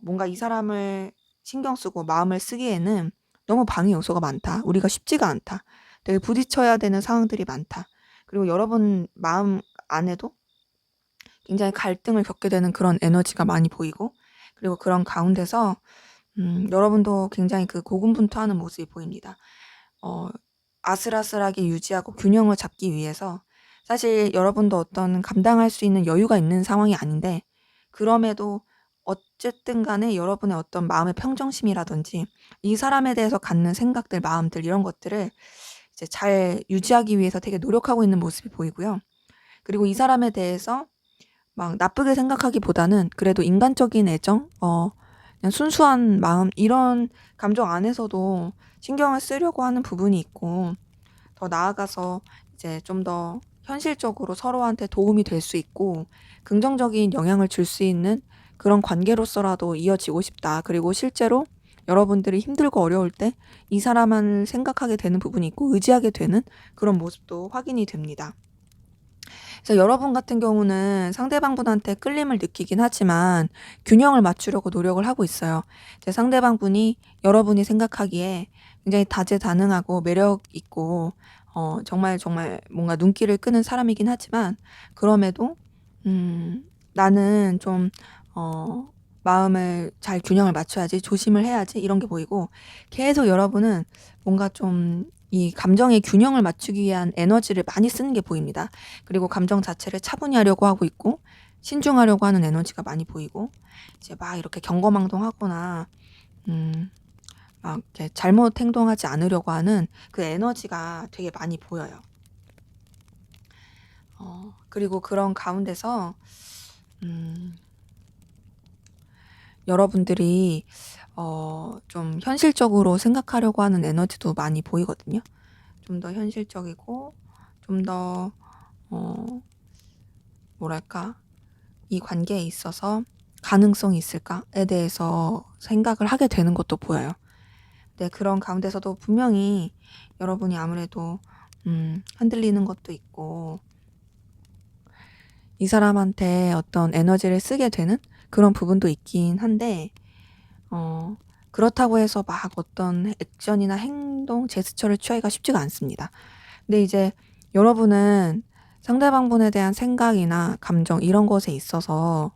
뭔가 이 사람을 신경 쓰고 마음을 쓰기에는 너무 방해 요소가 많다. 우리가 쉽지가 않다. 되게 부딪혀야 되는 상황들이 많다. 그리고 여러분 마음 안에도 굉장히 갈등을 겪게 되는 그런 에너지가 많이 보이고, 그리고 그런 가운데서 여러분도 굉장히 그 고군분투하는 모습이 보입니다. 어 아슬아슬하게 유지하고 균형을 잡기 위해서, 사실 여러분도 어떤 감당할 수 있는 여유가 있는 상황이 아닌데, 그럼에도 어쨌든 간에 여러분의 어떤 마음의 평정심이라든지 이 사람에 대해서 갖는 생각들, 마음들 이런 것들을 이제 잘 유지하기 위해서 되게 노력하고 있는 모습이 보이고요. 그리고 이 사람에 대해서 막 나쁘게 생각하기보다는 그래도 인간적인 애정, 그냥 순수한 마음 이런 감정 안에서도 신경을 쓰려고 하는 부분이 있고, 더 나아가서 이제 좀 더 현실적으로 서로한테 도움이 될 수 있고 긍정적인 영향을 줄 수 있는 그런 관계로서라도 이어지고 싶다. 그리고 실제로 여러분들이 힘들고 어려울 때 이 사람을 생각하게 되는 부분이 있고 의지하게 되는 그런 모습도 확인이 됩니다. 그래서 여러분 같은 경우는 상대방분한테 끌림을 느끼긴 하지만 균형을 맞추려고 노력을 하고 있어요. 이제 상대방분이 여러분이 생각하기에 굉장히 다재다능하고 매력 있고 정말 정말 뭔가 눈길을 끄는 사람이긴 하지만, 그럼에도 나는 좀 마음을 잘 균형을 맞춰야지, 조심을 해야지 이런 게 보이고, 계속 여러분은 뭔가 좀 이 감정의 균형을 맞추기 위한 에너지를 많이 쓰는 게 보입니다. 그리고 감정 자체를 차분히 하려고 하고 있고 신중하려고 하는 에너지가 많이 보이고, 이제 막 이렇게 경거망동하거나 막 이렇게 잘못 행동하지 않으려고 하는 그 에너지가 되게 많이 보여요. 그리고 그런 가운데서 음 여러분들이 좀 현실적으로 생각하려고 하는 에너지도 많이 보이거든요. 좀 더 현실적이고 좀 더 어 뭐랄까, 이 관계에 있어서 가능성이 있을까에 대해서 생각을 하게 되는 것도 보여요. 네, 그런 가운데서도 분명히 여러분이 아무래도 흔들리는 것도 있고 이 사람한테 어떤 에너지를 쓰게 되는 그런 부분도 있긴 한데, 어 그렇다고 해서 막 어떤 액션이나 행동, 제스처를 취하기가 쉽지가 않습니다. 근데 이제 여러분은 상대방분에 대한 생각이나 감정 이런 것에 있어서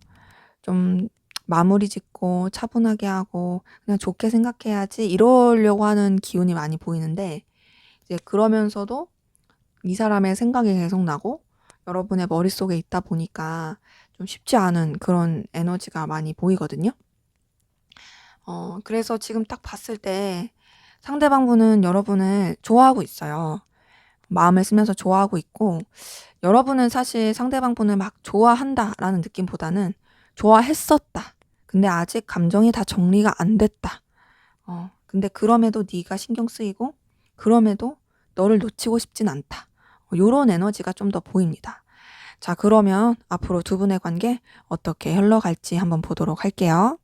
좀 마무리 짓고 차분하게 하고 그냥 좋게 생각해야지 이러려고 하는 기운이 많이 보이는데, 이제 그러면서도 이 사람의 생각이 계속 나고 여러분의 머릿속에 있다 보니까 좀 쉽지 않은 그런 에너지가 많이 보이거든요. 그래서 지금 딱 봤을 때 상대방분은 여러분을 좋아하고 있어요. 마음을 쓰면서 좋아하고 있고, 여러분은 사실 상대방분을 막 '좋아한다.'라는 느낌보다는 '좋아했었다. 근데 아직 감정이 다 정리가 안 됐다. 근데 그럼에도 네가 신경 쓰이고 그럼에도 너를 놓치고 싶진 않다.' 요런 에너지가 좀 더 보입니다. 자, 그러면 앞으로 두 분의 관계 어떻게 흘러갈지 한번 보도록 할게요.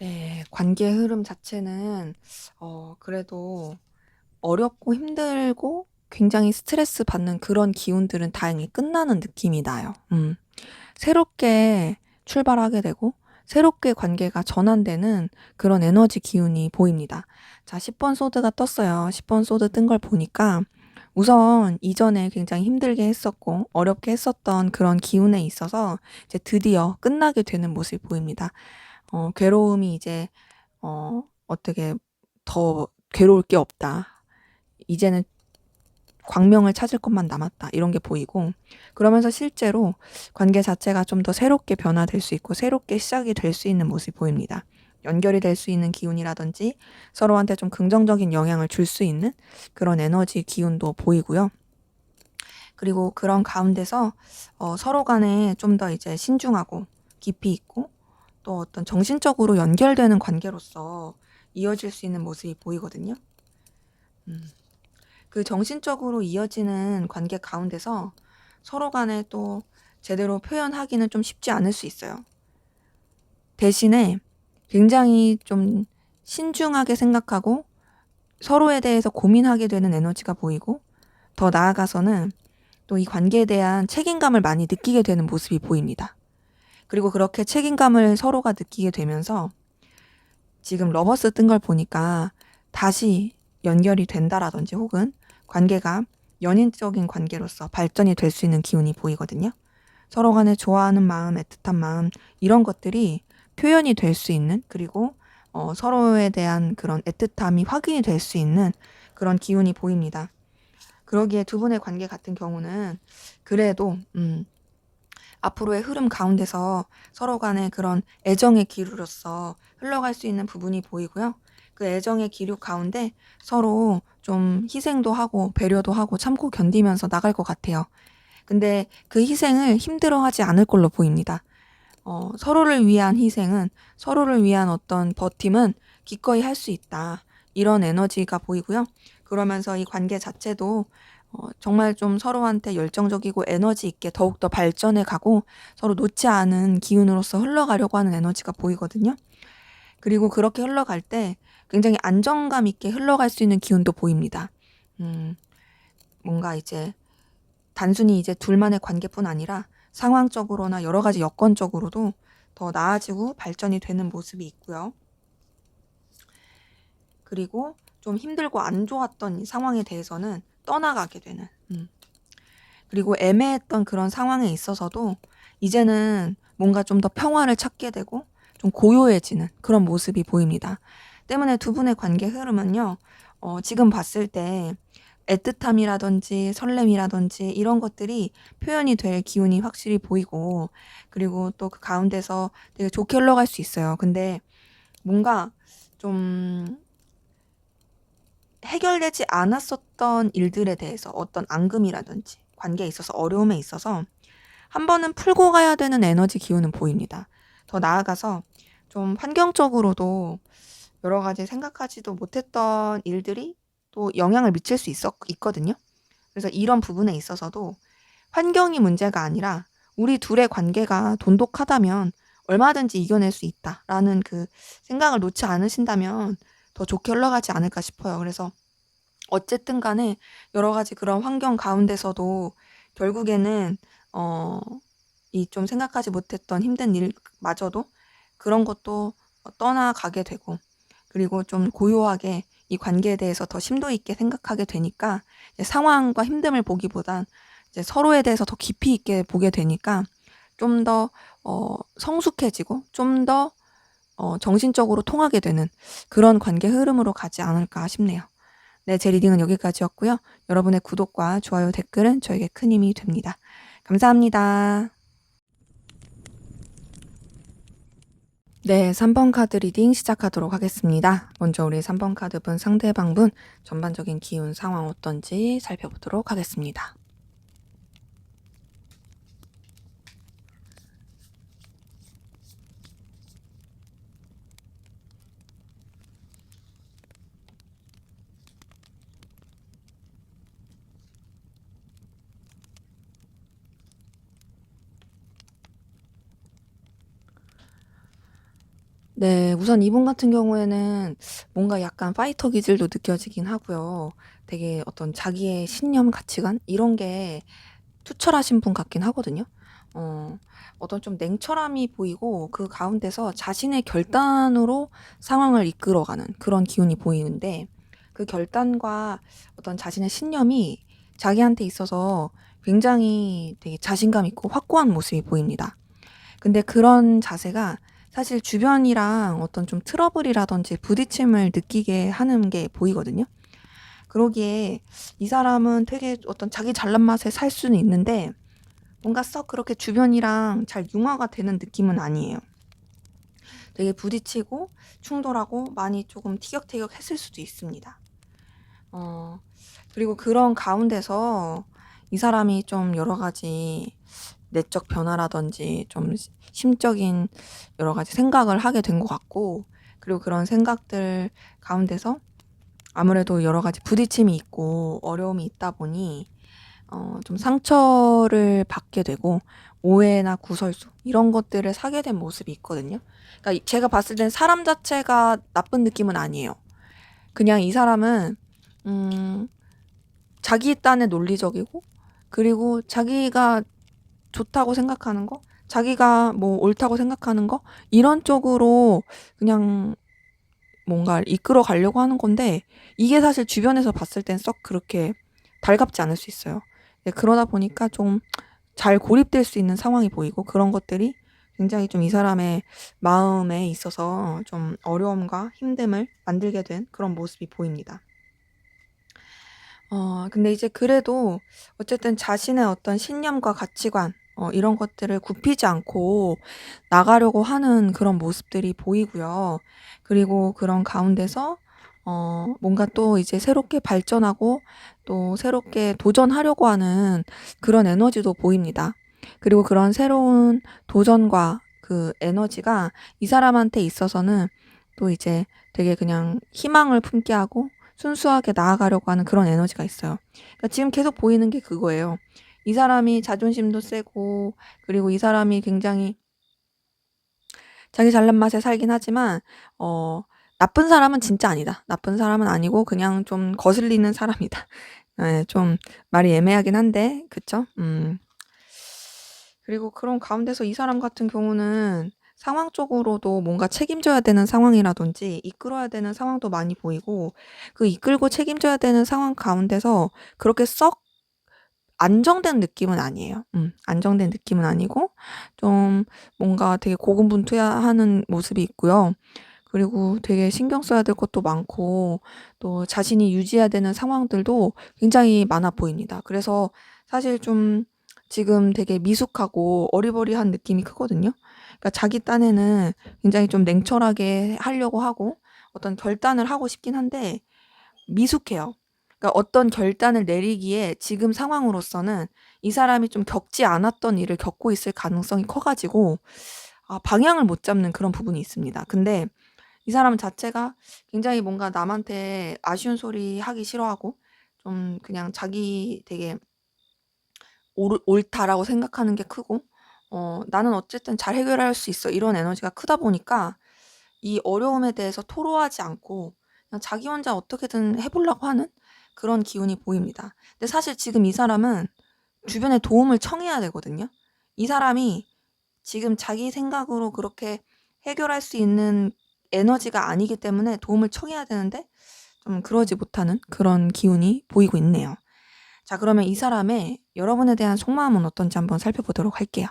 네. 관계의 흐름 자체는 그래도 어렵고 힘들고 굉장히 스트레스 받는 그런 기운들은 다행히 끝나는 느낌이 나요. 새롭게 출발하게 되고 새롭게 관계가 전환되는 그런 에너지 기운이 보입니다. 자, 10번 소드가 떴어요. 10번 소드 뜬 걸 보니까 우선 이전에 굉장히 힘들게 했었고 어렵게 했었던 그런 기운에 있어서 이제 드디어 끝나게 되는 모습이 보입니다. 괴로움이 이제 어떻게 더 괴로울 게 없다. 이제는 광명을 찾을 것만 남았다. 이런 게 보이고, 그러면서 실제로 관계 자체가 좀 더 새롭게 변화될 수 있고 새롭게 시작이 될 수 있는 모습이 보입니다. 연결이 될 수 있는 기운이라든지 서로한테 좀 긍정적인 영향을 줄 수 있는 그런 에너지 기운도 보이고요. 그리고 그런 가운데서 서로 간에 좀 더 이제 신중하고 깊이 있고 또 어떤 정신적으로 연결되는 관계로서 이어질 수 있는 모습이 보이거든요. 음. 그 정신적으로 이어지는 관계 가운데서 서로 간에 또 제대로 표현하기는 좀 쉽지 않을 수 있어요. 대신에 굉장히 좀 신중하게 생각하고 서로에 대해서 고민하게 되는 에너지가 보이고, 더 나아가서는 또 이 관계에 대한 책임감을 많이 느끼게 되는 모습이 보입니다. 그리고 그렇게 책임감을 서로가 느끼게 되면서 지금 러버스 뜬 걸 보니까 다시 연결이 된다라든지 혹은 관계가 연인적인 관계로서 발전이 될 수 있는 기운이 보이거든요. 서로 간에 좋아하는 마음, 애틋한 마음 이런 것들이 표현이 될 수 있는, 그리고 서로에 대한 그런 애틋함이 확인이 될 수 있는 그런 기운이 보입니다. 그러기에 두 분의 관계 같은 경우는 그래도 앞으로의 흐름 가운데서 서로 간의 그런 애정의 기류로서 흘러갈 수 있는 부분이 보이고요. 그 애정의 기류 가운데 서로 좀 희생도 하고 배려도 하고 참고 견디면서 나갈 것 같아요. 근데 그 희생을 힘들어하지 않을 걸로 보입니다. 서로를 위한 희생은, 서로를 위한 어떤 버팀은 기꺼이 할 수 있다. 이런 에너지가 보이고요. 그러면서 이 관계 자체도 정말 좀 서로한테 열정적이고 에너지 있게 더욱더 발전해 가고 서로 놓지 않은 기운으로서 흘러가려고 하는 에너지가 보이거든요. 그리고 그렇게 흘러갈 때 굉장히 안정감 있게 흘러갈 수 있는 기운도 보입니다. 음, 뭔가 이제 단순히 이제 둘만의 관계뿐 아니라 상황적으로나 여러 가지 여건적으로도 더 나아지고 발전이 되는 모습이 있고요. 그리고 좀 힘들고 안 좋았던 상황에 대해서는 떠나가게 되는, 그리고 애매했던 그런 상황에 있어서도 이제는 뭔가 좀 더 평화를 찾게 되고 좀 고요해지는 그런 모습이 보입니다. 때문에 두 분의 관계 흐름은요, 지금 봤을 때 애틋함이라든지 설렘이라든지 이런 것들이 표현이 될 기운이 확실히 보이고, 그리고 또 그 가운데서 되게 좋게 흘러갈 수 있어요. 근데 뭔가 좀 해결되지 않았었던 일들에 대해서 어떤 앙금이라든지 관계에 있어서 어려움에 있어서 한 번은 풀고 가야 되는 에너지 기운은 보입니다. 더 나아가서 좀 환경적으로도 여러 가지 생각하지도 못했던 일들이 또 영향을 미칠 수 있거든요. 그래서 이런 부분에 있어서도 환경이 문제가 아니라 우리 둘의 관계가 돈독하다면 얼마든지 이겨낼 수 있다라는 그 생각을 놓지 않으신다면 더 좋게 흘러가지 않을까 싶어요. 그래서 어쨌든 간에 여러 가지 그런 환경 가운데서도 결국에는 이 좀 생각하지 못했던 힘든 일마저도 그런 것도 떠나가게 되고, 그리고 좀 고요하게 이 관계에 대해서 더 심도 있게 생각하게 되니까 이제 상황과 힘듦을 보기보단 이제 서로에 대해서 더 깊이 있게 보게 되니까 좀 더 성숙해지고 좀 더 정신적으로 통하게 되는 그런 관계 흐름으로 가지 않을까 싶네요. 네, 제 리딩은 여기까지였고요. 여러분의 구독과 좋아요, 댓글은 저에게 큰 힘이 됩니다. 감사합니다. 네, 3번 카드 리딩 시작하도록 하겠습니다. 먼저 우리 3번 카드분 상대방분 전반적인 기운 상황 어떤지 살펴보도록 하겠습니다. 네, 우선 이분 같은 경우에는 뭔가 약간 파이터 기질도 느껴지긴 하고요. 되게 어떤 자기의 신념, 가치관 이런 게 투철하신 분 같긴 하거든요. 어, 어떤 좀 냉철함이 보이고 그 가운데서 자신의 결단으로 상황을 이끌어가는 그런 기운이 보이는데 그 결단과 어떤 자신의 신념이 자기한테 있어서 굉장히 되게 자신감 있고 확고한 모습이 보입니다. 근데 그런 자세가 사실 주변이랑 어떤 좀 트러블이라든지 부딪힘을 느끼게 하는 게 보이거든요. 그러기에 이 사람은 되게 어떤 자기 잘난 맛에 살 수는 있는데 뭔가 썩 그렇게 주변이랑 잘 융화가 되는 느낌은 아니에요. 되게 부딪히고 충돌하고 많이 조금 티격태격했을 수도 있습니다. 어, 그리고 그런 가운데서 이 사람이 좀 여러 가지 내적 변화라든지 좀 심적인 여러 가지 생각을 하게 된 것 같고, 그리고 그런 생각들 가운데서 아무래도 여러 가지 부딪힘이 있고 어려움이 있다 보니 좀 상처를 받게 되고 오해나 구설수 이런 것들을 사게 된 모습이 있거든요. 그러니까 제가 봤을 땐 사람 자체가 나쁜 느낌은 아니에요. 그냥 이 사람은 자기 딴에 논리적이고, 그리고 자기가 좋다고 생각하는 거, 자기가 뭐 옳다고 생각하는 거 이런 쪽으로 그냥 뭔가 이끌어 가려고 하는 건데, 이게 사실 주변에서 봤을 땐 썩 그렇게 달갑지 않을 수 있어요. 그러다 보니까 좀 잘 고립될 수 있는 상황이 보이고, 그런 것들이 굉장히 좀 이 사람의 마음에 있어서 좀 어려움과 힘듦을 만들게 된 그런 모습이 보입니다. 근데 이제 그래도 어쨌든 자신의 어떤 신념과 가치관 이런 것들을 굽히지 않고 나가려고 하는 그런 모습들이 보이고요. 그리고 그런 가운데서 뭔가 또 이제 새롭게 발전하고 또 새롭게 도전하려고 하는 그런 에너지도 보입니다. 그리고 그런 새로운 도전과 그 에너지가 이 사람한테 있어서는 또 이제 되게 그냥 희망을 품게 하고 순수하게 나아가려고 하는 그런 에너지가 있어요. 그러니까 지금 계속 보이는 게 그거예요. 이 사람이 자존심도 세고, 그리고 이 사람이 굉장히 자기 잘난 맛에 살긴 하지만 나쁜 사람은 진짜 아니다. 나쁜 사람은 아니고 그냥 좀 거슬리는 사람이다. 예, 좀 말이 애매하긴 한데 그쵸? 그리고 그런 가운데서 이 사람 같은 경우는 상황적으로도 뭔가 책임져야 되는 상황이라든지 이끌어야 되는 상황도 많이 보이고, 그 이끌고 책임져야 되는 상황 가운데서 그렇게 썩 안정된 느낌은 아니에요. 안정된 느낌은 아니고 좀 뭔가 되게 고군분투하는 모습이 있고요. 그리고 되게 신경 써야 될 것도 많고 또 자신이 유지해야 되는 상황들도 굉장히 많아 보입니다. 그래서 사실 좀 지금 되게 미숙하고 어리버리한 느낌이 크거든요. 그러니까 자기 딴에는 굉장히 좀 냉철하게 하려고 하고 어떤 결단을 하고 싶긴 한데 미숙해요. 그러니까 어떤 결단을 내리기에 지금 상황으로서는 이 사람이 좀 겪지 않았던 일을 겪고 있을 가능성이 커 가지고 방향을 못 잡는 그런 부분이 있습니다. 근데 이 사람 자체가 굉장히 뭔가 남한테 아쉬운 소리 하기 싫어하고 좀 그냥 자기 되게 옳다라고 생각하는 게 크고, 나는 어쨌든 잘 해결할 수 있어 이런 에너지가 크다 보니까 이 어려움에 대해서 토로하지 않고 그냥 자기 혼자 어떻게든 해보려고 하는 그런 기운이 보입니다. 근데 사실 지금 이 사람은 주변에 도움을 청해야 되거든요. 이 사람이 지금 자기 생각으로 그렇게 해결할 수 있는 에너지가 아니기 때문에 도움을 청해야 되는데 좀 그러지 못하는 그런 기운이 보이고 있네요. 자, 그러면 이 사람의 여러분에 대한 속마음은 어떤지 한번 살펴보도록 할게요.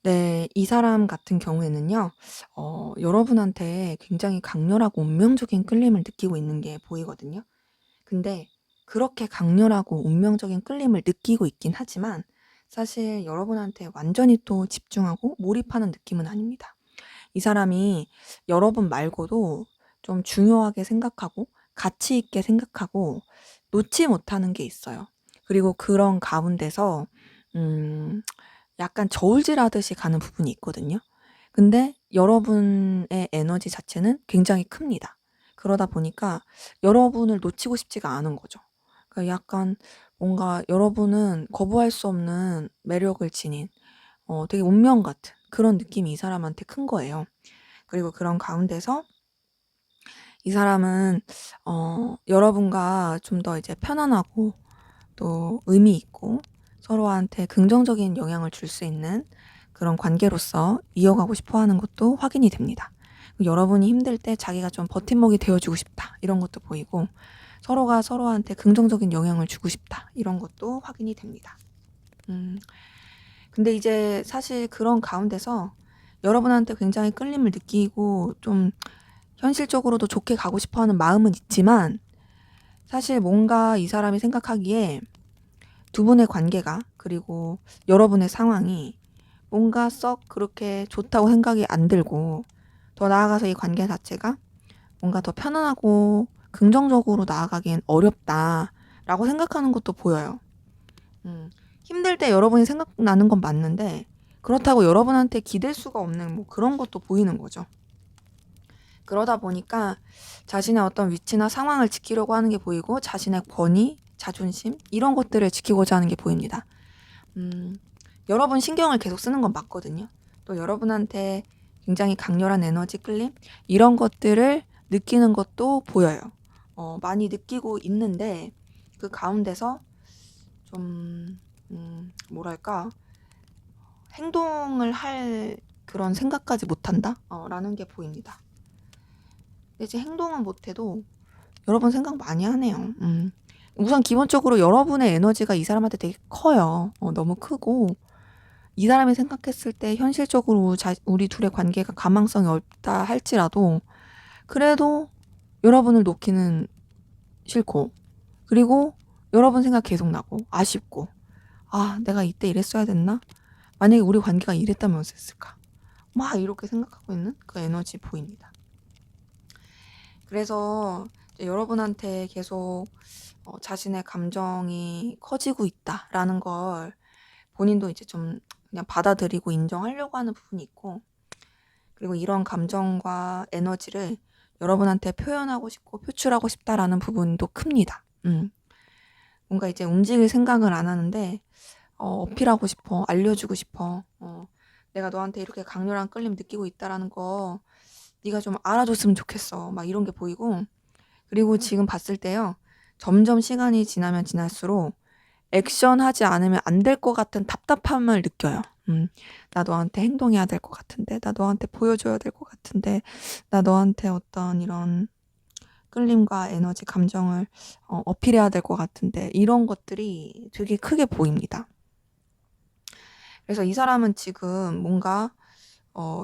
네. 이 사람 같은 경우에는요. 여러분한테 굉장히 강렬하고 운명적인 끌림을 느끼고 있는 게 보이거든요. 근데 그렇게 강렬하고 운명적인 끌림을 느끼고 있긴 하지만 사실 여러분한테 완전히 또 집중하고 몰입하는 느낌은 아닙니다. 이 사람이 여러분 말고도 좀 중요하게 생각하고 가치 있게 생각하고 놓지 못하는 게 있어요. 그리고 그런 가운데서 음 약간 저울질하듯이 가는 부분이 있거든요. 근데 여러분의 에너지 자체는 굉장히 큽니다. 그러다 보니까 여러분을 놓치고 싶지가 않은 거죠. 그러니까 약간 뭔가 여러분은 거부할 수 없는 매력을 지닌 되게 운명 같은 그런 느낌이 이 사람한테 큰 거예요. 그리고 그런 가운데서 이 사람은 여러분과 좀 더 이제 편안하고 또 의미 있고 서로한테 긍정적인 영향을 줄 수 있는 그런 관계로서 이어가고 싶어 하는 것도 확인이 됩니다. 여러분이 힘들 때 자기가 좀 버팀목이 되어주고 싶다 이런 것도 보이고 서로가 서로한테 긍정적인 영향을 주고 싶다 이런 것도 확인이 됩니다. 근데 이제 사실 그런 가운데서 여러분한테 굉장히 끌림을 느끼고 좀 현실적으로도 좋게 가고 싶어 하는 마음은 있지만 사실 뭔가 이 사람이 생각하기에 두 분의 관계가 그리고 여러분의 상황이 뭔가 썩 그렇게 좋다고 생각이 안 들고 더 나아가서 이 관계 자체가 뭔가 더 편안하고 긍정적으로 나아가기엔 어렵다라고 생각하는 것도 보여요. 힘들 때 여러분이 생각나는 건 맞는데 그렇다고 여러분한테 기댈 수가 없는 뭐 그런 것도 보이는 거죠. 그러다 보니까 자신의 어떤 위치나 상황을 지키려고 하는 게 보이고 자신의 권위, 자존심 이런 것들을 지키고자 하는 게 보입니다. 여러분 신경을 계속 쓰는 건 맞거든요. 또 여러분한테 굉장히 강렬한 에너지 끌림 이런 것들을 느끼는 것도 보여요. 많이 느끼고 있는데 그 가운데서 좀 뭐랄까 행동을 할 그런 생각까지 못한다 라는 게 보입니다. 근데 이제 행동은 못해도 여러분 생각 많이 하네요. 우선 기본적으로 여러분의 에너지가 이 사람한테 되게 커요. 너무 크고 이 사람이 생각했을 때 현실적으로 우리 둘의 관계가 가망성이 없다 할지라도 그래도 여러분을 놓기는 싫고 그리고 여러분 생각 계속 나고 아쉽고 아 내가 이때 이랬어야 됐나? 만약에 우리 관계가 이랬다면 어땠을까? 막 이렇게 생각하고 있는 그 에너지 보입니다. 그래서 이제 여러분한테 계속 자신의 감정이 커지고 있다라는 걸 본인도 이제 좀 그냥 받아들이고 인정하려고 하는 부분이 있고 그리고 이런 감정과 에너지를 여러분한테 표현하고 싶고 표출하고 싶다라는 부분도 큽니다. 뭔가 이제 움직일 생각을 안 하는데 어필하고 싶어, 알려주고 싶어. 내가 너한테 이렇게 강렬한 끌림 느끼고 있다라는 거 네가 좀 알아줬으면 좋겠어. 막 이런 게 보이고 그리고 지금 봤을 때요. 점점 시간이 지나면 지날수록 액션하지 않으면 안 될 것 같은 답답함을 느껴요. 나 너한테 행동해야 될 것 같은데 나 너한테 보여줘야 될 것 같은데 나 너한테 어떤 이런 끌림과 에너지, 감정을 어필해야 될 것 같은데 이런 것들이 되게 크게 보입니다. 그래서 이 사람은 지금 뭔가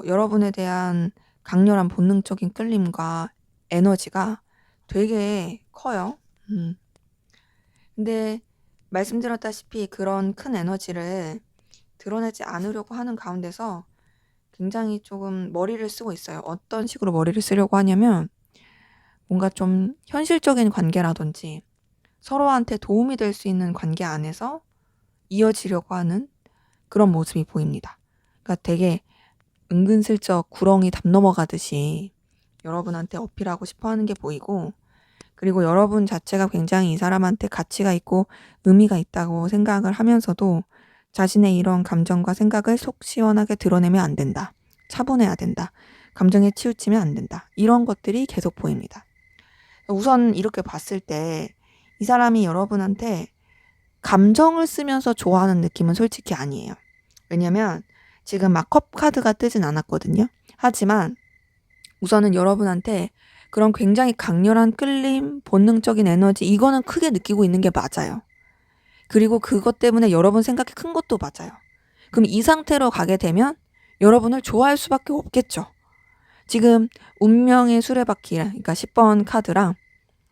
여러분에 대한 강렬한 본능적인 끌림과 에너지가 되게 커요. 근데 말씀드렸다시피 그런 큰 에너지를 드러내지 않으려고 하는 가운데서 굉장히 조금 머리를 쓰고 있어요. 어떤 식으로 머리를 쓰려고 하냐면 뭔가 좀 현실적인 관계라든지 서로한테 도움이 될 수 있는 관계 안에서 이어지려고 하는 그런 모습이 보입니다. 그러니까 되게 은근슬쩍 구렁이 담 넘어가듯이 여러분한테 어필하고 싶어 하는 게 보이고 그리고 여러분 자체가 굉장히 이 사람한테 가치가 있고 의미가 있다고 생각을 하면서도 자신의 이런 감정과 생각을 속 시원하게 드러내면 안 된다. 차분해야 된다. 감정에 치우치면 안 된다. 이런 것들이 계속 보입니다. 우선 이렇게 봤을 때 이 사람이 여러분한테 감정을 쓰면서 좋아하는 느낌은 솔직히 아니에요. 왜냐면 지금 막 컵 카드가 뜨진 않았거든요. 하지만 우선은 여러분한테 그런 굉장히 강렬한 끌림, 본능적인 에너지 이거는 크게 느끼고 있는 게 맞아요. 그리고 그것 때문에 여러분 생각이 큰 것도 맞아요. 그럼 이 상태로 가게 되면 여러분을 좋아할 수밖에 없겠죠. 지금 운명의 수레바퀴 그러니까 10번 카드랑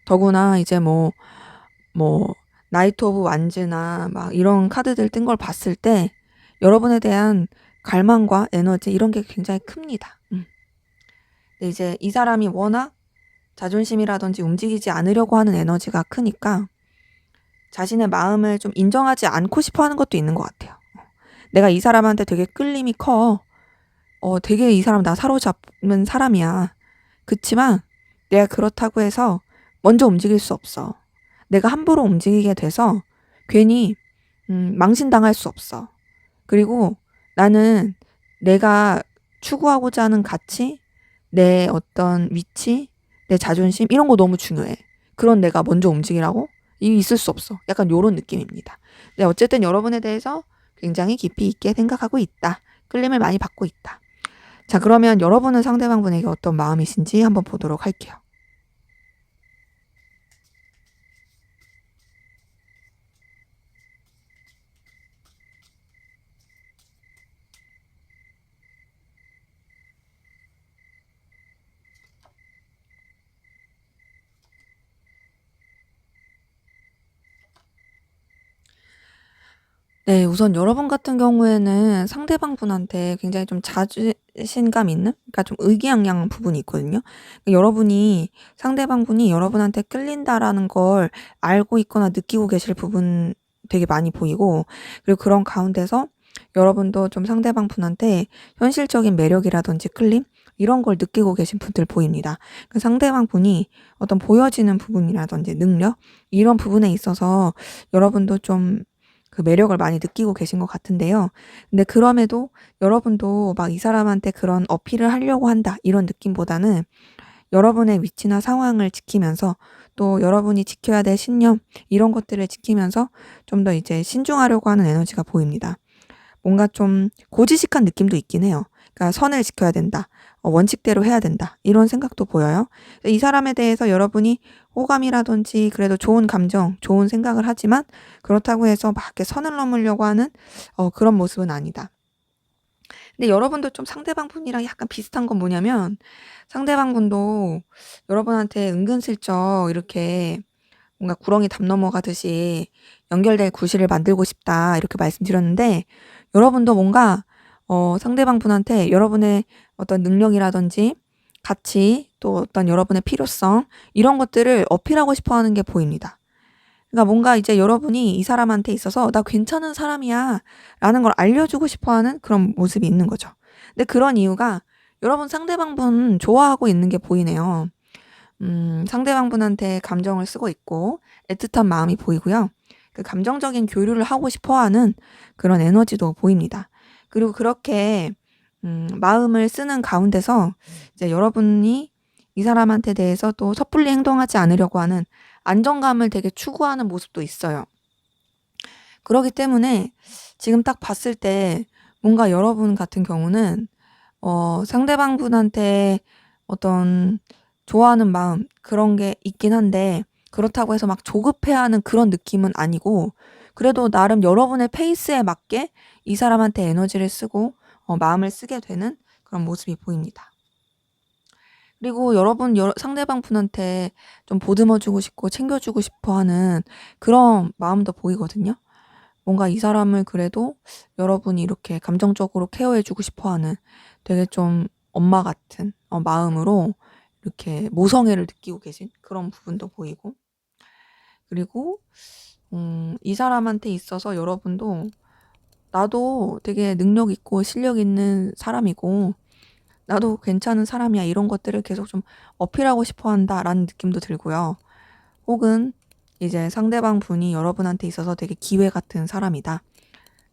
더구나 이제 뭐 나이트 오브 완즈나 막 이런 카드들 뜬 걸 봤을 때 여러분에 대한 갈망과 에너지 이런 게 굉장히 큽니다. 근데 이제 이 사람이 워낙 자존심이라든지 움직이지 않으려고 하는 에너지가 크니까 자신의 마음을 좀 인정하지 않고 싶어 하는 것도 있는 것 같아요. 내가 이 사람한테 되게 끌림이 커. 되게 이 사람 나 사로잡는 사람이야. 그치만 내가 그렇다고 해서 먼저 움직일 수 없어. 내가 함부로 움직이게 돼서 괜히 망신당할 수 없어. 그리고 나는 내가 추구하고자 하는 가치, 내 어떤 위치, 내 자존심 이런 거 너무 중요해. 그런 내가 먼저 움직이라고? 이 있을 수 없어. 약간 요런 느낌입니다. 네, 어쨌든 여러분에 대해서 굉장히 깊이 있게 생각하고 있다. 끌림을 많이 받고 있다. 자, 그러면 여러분은 상대방분에게 어떤 마음이신지 한번 보도록 할게요. 네, 우선 여러분 같은 경우에는 상대방분한테 굉장히 좀 자신감 있는, 그러니까 좀 의기양양한 부분이 있거든요. 그러니까 여러분이 상대방분이 여러분한테 끌린다라는 걸 알고 있거나 느끼고 계실 부분 되게 많이 보이고, 그리고 그런 가운데서 여러분도 좀 상대방분한테 현실적인 매력이라든지 끌림 이런 걸 느끼고 계신 분들 보입니다. 그 상대방분이 어떤 보여지는 부분이라든지 능력 이런 부분에 있어서 여러분도 좀 그 매력을 많이 느끼고 계신 것 같은데요. 근데 그럼에도 여러분도 막 이 사람한테 그런 어필을 하려고 한다 이런 느낌보다는 여러분의 위치나 상황을 지키면서 또 여러분이 지켜야 될 신념 이런 것들을 지키면서 좀 더 이제 신중하려고 하는 에너지가 보입니다. 뭔가 좀 고지식한 느낌도 있긴 해요. 그러니까 선을 지켜야 된다. 원칙대로 해야 된다. 이런 생각도 보여요. 이 사람에 대해서 여러분이 호감이라든지 그래도 좋은 감정, 좋은 생각을 하지만 그렇다고 해서 막 이렇게 선을 넘으려고 하는 그런 모습은 아니다. 근데 여러분도 좀 상대방 분이랑 약간 비슷한 건 뭐냐면 상대방 분도 여러분한테 은근슬쩍 이렇게 뭔가 구렁이 담 넘어가듯이 연결될 구실을 만들고 싶다 이렇게 말씀드렸는데 여러분도 뭔가 상대방 분한테 여러분의 어떤 능력이라든지 가치 또 어떤 여러분의 필요성 이런 것들을 어필하고 싶어 하는 게 보입니다. 그러니까 뭔가 이제 여러분이 이 사람한테 있어서 나 괜찮은 사람이야 라는 걸 알려주고 싶어 하는 그런 모습이 있는 거죠. 근데 그런 이유가 여러분 상대방 분 좋아하고 있는 게 보이네요. 상대방 분한테 감정을 쓰고 있고 애틋한 마음이 보이고요. 그 감정적인 교류를 하고 싶어 하는 그런 에너지도 보입니다. 그리고 그렇게 마음을 쓰는 가운데서 이제 여러분이 이 사람한테 대해서 또 섣불리 행동하지 않으려고 하는 안정감을 되게 추구하는 모습도 있어요. 그렇기 때문에 지금 딱 봤을 때 뭔가 여러분 같은 경우는 상대방 분한테 어떤 좋아하는 마음 그런 게 있긴 한데 그렇다고 해서 막 조급해하는 그런 느낌은 아니고 그래도 나름 여러분의 페이스에 맞게 이 사람한테 에너지를 쓰고 마음을 쓰게 되는 그런 모습이 보입니다. 그리고 여러분 상대방 분한테 좀 보듬어 주고 싶고 챙겨 주고 싶어 하는 그런 마음도 보이거든요. 뭔가 이 사람을 그래도 여러분이 이렇게 감정적으로 케어해 주고 싶어 하는 되게 좀 엄마 같은 마음으로 이렇게 모성애를 느끼고 계신 그런 부분도 보이고 그리고 이 사람한테 있어서 여러분도 나도 되게 능력 있고 실력 있는 사람이고 나도 괜찮은 사람이야 이런 것들을 계속 좀 어필하고 싶어 한다라는 느낌도 들고요. 혹은 이제 상대방 분이 여러분한테 있어서 되게 기회 같은 사람이다.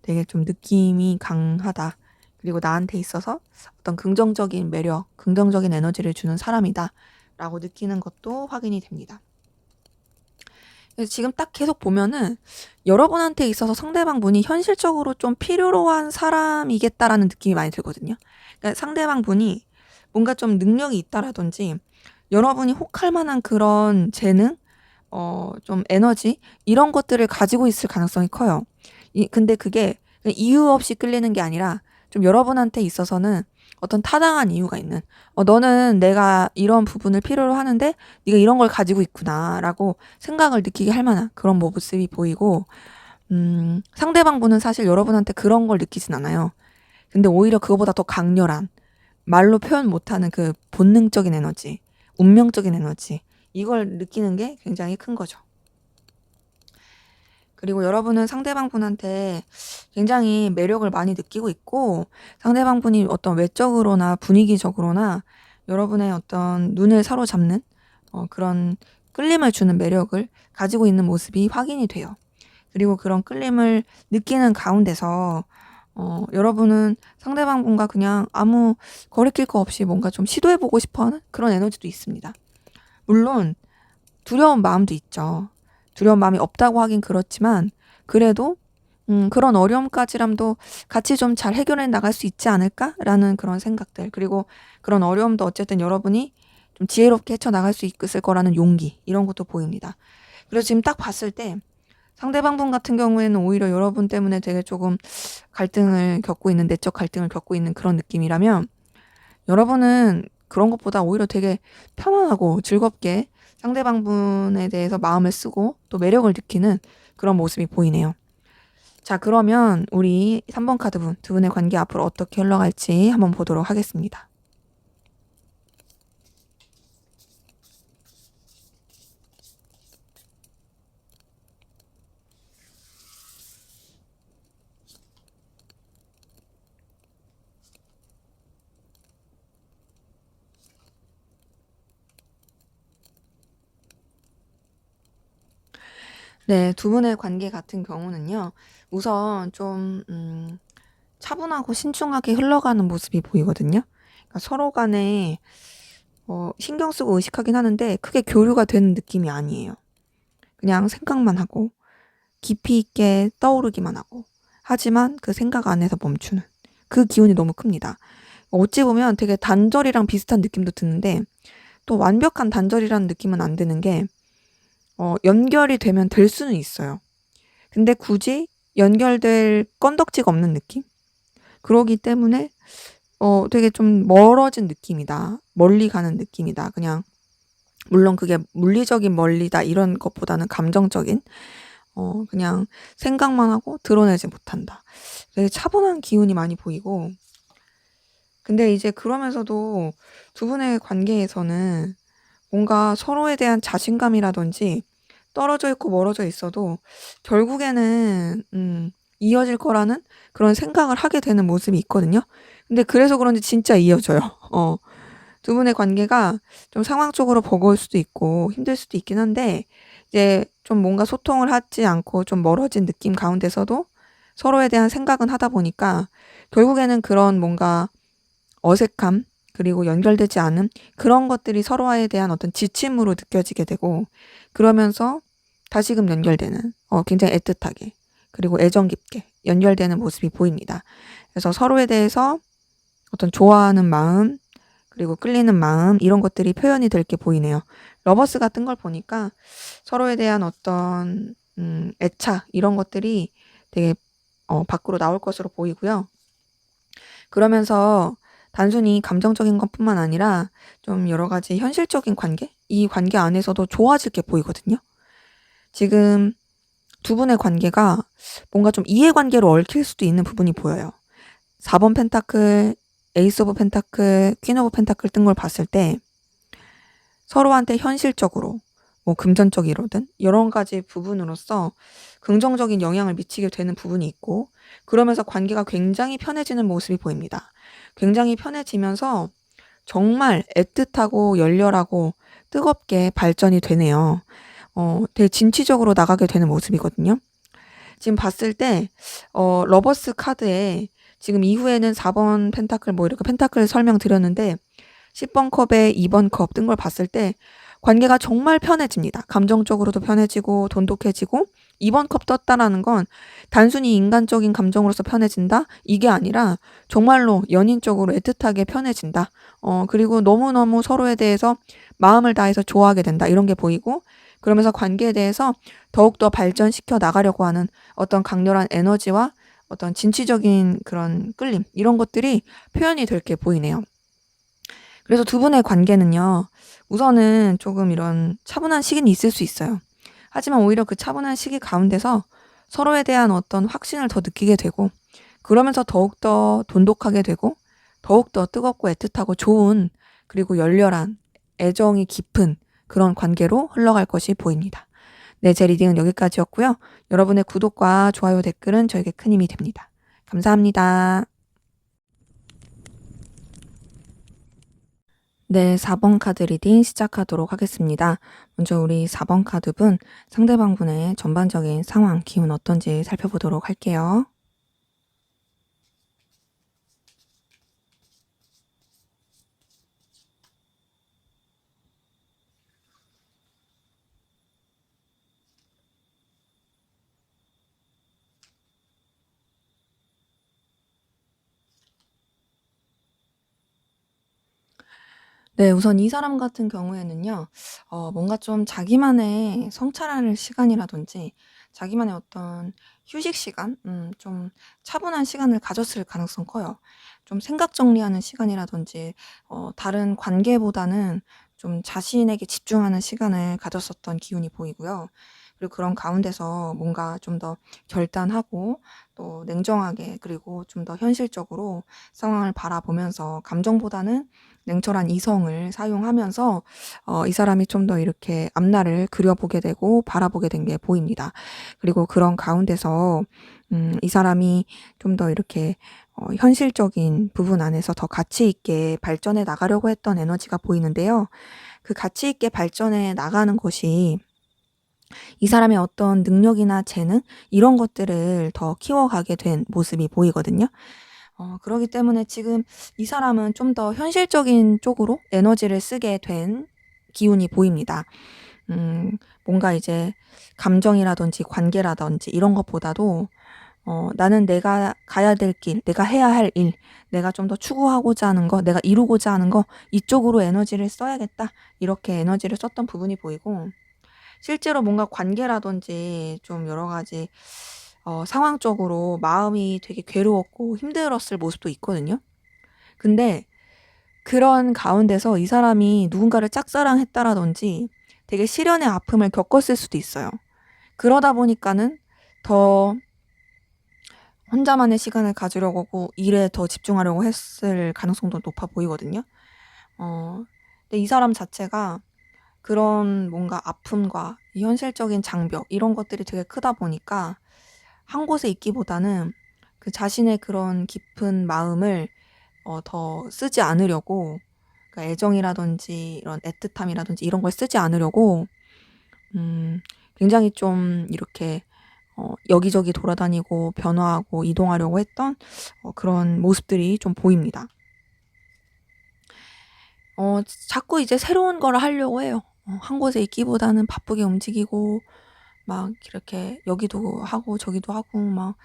되게 좀 느낌이 강하다. 그리고 나한테 있어서 어떤 긍정적인 매력, 긍정적인 에너지를 주는 사람이다. 라고 느끼는 것도 확인이 됩니다. 그래서 지금 딱 계속 보면은 여러분한테 있어서 상대방 분이 현실적으로 좀 필요로 한 사람이겠다라는 느낌이 많이 들거든요. 그러니까 상대방 분이 뭔가 좀 능력이 있다라든지 여러분이 혹할 만한 그런 재능, 좀 에너지 이런 것들을 가지고 있을 가능성이 커요. 근데 그게 이유 없이 끌리는 게 아니라 좀 여러분한테 있어서는 어떤 타당한 이유가 있는 너는 내가 이런 부분을 필요로 하는데 네가 이런 걸 가지고 있구나라고 생각을 느끼게 할 만한 그런 모습이 보이고 상대방 분은 사실 여러분한테 그런 걸 느끼진 않아요. 근데 오히려 그거보다 더 강렬한 말로 표현 못하는 그 본능적인 에너지, 운명적인 에너지 이걸 느끼는 게 굉장히 큰 거죠. 그리고 여러분은 상대방 분한테 굉장히 매력을 많이 느끼고 있고 상대방 분이 어떤 외적으로나 분위기적으로나 여러분의 어떤 눈을 사로잡는 그런 끌림을 주는 매력을 가지고 있는 모습이 확인이 돼요. 그리고 그런 끌림을 느끼는 가운데서 여러분은 상대방분과 그냥 아무 거리낄 거 없이 뭔가 좀 시도해 보고 싶어 하는 그런 에너지도 있습니다. 물론 두려운 마음도 있죠. 두려운 마음이 없다고 하긴 그렇지만 그래도 그런 어려움까지라도 같이 좀 잘 해결해 나갈 수 있지 않을까라는 그런 생각들. 그리고 그런 어려움도 어쨌든 여러분이 좀 지혜롭게 헤쳐나갈 수 있을 거라는 용기, 이런 것도 보입니다. 그래서 지금 딱 봤을 때 상대방분 같은 경우에는 오히려 여러분 때문에 되게 조금 갈등을 겪고 있는, 내적 갈등을 겪고 있는 그런 느낌이라면, 여러분은 그런 것보다 오히려 되게 편안하고 즐겁게 상대방분에 대해서 마음을 쓰고 또 매력을 느끼는 그런 모습이 보이네요. 자, 그러면 우리 3번 카드분, 두 분의 관계 앞으로 어떻게 흘러갈지 한번 보도록 하겠습니다. 네, 두 분의 관계 같은 경우는요, 우선 좀, 차분하고 신중하게 흘러가는 모습이 보이거든요. 그러니까 서로 간에, 신경 쓰고 의식하긴 하는데, 크게 교류가 되는 느낌이 아니에요. 그냥 생각만 하고, 깊이 있게 떠오르기만 하고, 하지만 그 생각 안에서 멈추는. 그 기운이 너무 큽니다. 어찌 보면 되게 단절이랑 비슷한 느낌도 드는데, 또 완벽한 단절이라는 느낌은 안 드는 게, 연결이 되면 될 수는 있어요. 근데 굳이 연결될 건덕지가 없는 느낌? 그러기 때문에 되게 좀 멀어진 느낌이다. 멀리 가는 느낌이다. 그냥 물론 그게 물리적인 멀리다 이런 것보다는 감정적인 그냥 생각만 하고 드러내지 못한다. 되게 차분한 기운이 많이 보이고, 근데 이제 그러면서도 두 분의 관계에서는 뭔가 서로에 대한 자신감이라든지 떨어져 있고 멀어져 있어도 결국에는 이어질 거라는 그런 생각을 하게 되는 모습이 있거든요. 근데 그래서 그런지 진짜 이어져요. 두 분의 관계가 좀 상황적으로 버거울 수도 있고 힘들 수도 있긴 한데, 이제 좀 뭔가 소통을 하지 않고 좀 멀어진 느낌 가운데서도 서로에 대한 생각은 하다 보니까 결국에는 그런 뭔가 어색함, 그리고 연결되지 않은 그런 것들이 서로에 대한 어떤 지침으로 느껴지게 되고, 그러면서 다시금 연결되는, 굉장히 애틋하게, 그리고 애정 깊게 연결되는 모습이 보입니다. 그래서 서로에 대해서 어떤 좋아하는 마음, 그리고 끌리는 마음, 이런 것들이 표현이 될 게 보이네요. 러버스 같은 걸 보니까 서로에 대한 어떤 애착, 이런 것들이 되게 밖으로 나올 것으로 보이고요. 그러면서 단순히 감정적인 것뿐만 아니라 좀 여러 가지 현실적인 관계? 이 관계 안에서도 좋아질 게 보이거든요. 지금 두 분의 관계가 뭔가 좀 이해관계로 얽힐 수도 있는 부분이 보여요. 4번 펜타클, 에이스 오브 펜타클, 퀸 오브 펜타클 뜬 걸 봤을 때 서로한테 현실적으로 뭐 금전적이로든 여러 가지 부분으로서 긍정적인 영향을 미치게 되는 부분이 있고, 그러면서 관계가 굉장히 편해지는 모습이 보입니다. 굉장히 편해지면서 정말 애틋하고 열렬하고 뜨겁게 발전이 되네요. 되게 진취적으로 나가게 되는 모습이거든요. 지금 봤을 때 러버스 카드에 지금 이후에는 4번 펜타클 뭐 이렇게 펜타클 설명드렸는데 10번 컵에 2번 컵 뜬 걸 봤을 때 관계가 정말 편해집니다. 감정적으로도 편해지고 돈독해지고, 2번 컵 떴다라는 건 단순히 인간적인 감정으로서 편해진다? 이게 아니라 정말로 연인적으로 애틋하게 편해진다. 그리고 너무너무 서로에 대해서 마음을 다해서 좋아하게 된다. 이런 게 보이고, 그러면서 관계에 대해서 더욱더 발전시켜 나가려고 하는 어떤 강렬한 에너지와 어떤 진취적인 그런 끌림, 이런 것들이 표현이 될 게 보이네요. 그래서 두 분의 관계는요, 우선은 조금 이런 차분한 시기는 있을 수 있어요. 하지만 오히려 그 차분한 시기 가운데서 서로에 대한 어떤 확신을 더 느끼게 되고, 그러면서 더욱더 돈독하게 되고, 더욱더 뜨겁고 애틋하고 좋은, 그리고 열렬한 애정이 깊은 그런 관계로 흘러갈 것이 보입니다. 네, 제 리딩은 여기까지였고요. 여러분의 구독과 좋아요, 댓글은 저에게 큰 힘이 됩니다. 감사합니다. 네, 4번 카드 리딩 시작하도록 하겠습니다. 먼저 우리 4번 카드분, 상대방 분의 전반적인 상황, 기운 어떤지 살펴보도록 할게요. 네, 우선 이 사람 같은 경우에는요, 뭔가 좀 자기만의 성찰하는 시간이라든지, 자기만의 어떤 휴식 시간, 좀 차분한 시간을 가졌을 가능성 커요. 좀 생각 정리하는 시간이라든지, 다른 관계보다는 좀 자신에게 집중하는 시간을 가졌었던 기운이 보이고요. 그리고 그런 가운데서 뭔가 좀 더 결단하고 또 냉정하게 그리고 좀 더 현실적으로 상황을 바라보면서 감정보다는 냉철한 이성을 사용하면서 이 사람이 좀 더 이렇게 앞날을 그려보게 되고 바라보게 된 게 보입니다. 그리고 그런 가운데서 이 사람이 좀 더 이렇게 현실적인 부분 안에서 더 가치 있게 발전해 나가려고 했던 에너지가 보이는데요. 그 가치 있게 발전해 나가는 것이 이 사람의 어떤 능력이나 재능 이런 것들을 더 키워가게 된 모습이 보이거든요. 그러기 때문에 지금 이 사람은 좀 더 현실적인 쪽으로 에너지를 쓰게 된 기운이 보입니다. 뭔가 이제 감정이라든지 관계라든지 이런 것보다도 나는 내가 가야 될 길, 내가 해야 할 일, 내가 좀 더 추구하고자 하는 거, 내가 이루고자 하는 거 이쪽으로 에너지를 써야겠다. 이렇게 에너지를 썼던 부분이 보이고 실제로 뭔가 관계라든지 좀 여러 가지 상황적으로 마음이 되게 괴로웠고 힘들었을 모습도 있거든요. 근데 그런 가운데서 이 사람이 누군가를 짝사랑했다라든지 되게 시련의 아픔을 겪었을 수도 있어요. 그러다 보니까는 더 혼자만의 시간을 가지려고 하고 일에 더 집중하려고 했을 가능성도 높아 보이거든요. 근데 이 사람 자체가 그런 뭔가 아픔과 이 현실적인 장벽 이런 것들이 되게 크다 보니까 한 곳에 있기보다는 그 자신의 그런 깊은 마음을 더 쓰지 않으려고 그러니까 애정이라든지 이런 애틋함이라든지 이런 걸 쓰지 않으려고 굉장히 좀 이렇게 여기저기 돌아다니고 변화하고 이동하려고 했던 그런 모습들이 좀 보입니다. 자꾸 이제 새로운 걸 하려고 해요. 한 곳에 있기보다는 바쁘게 움직이고 막 이렇게 여기도 하고 저기도 하고 막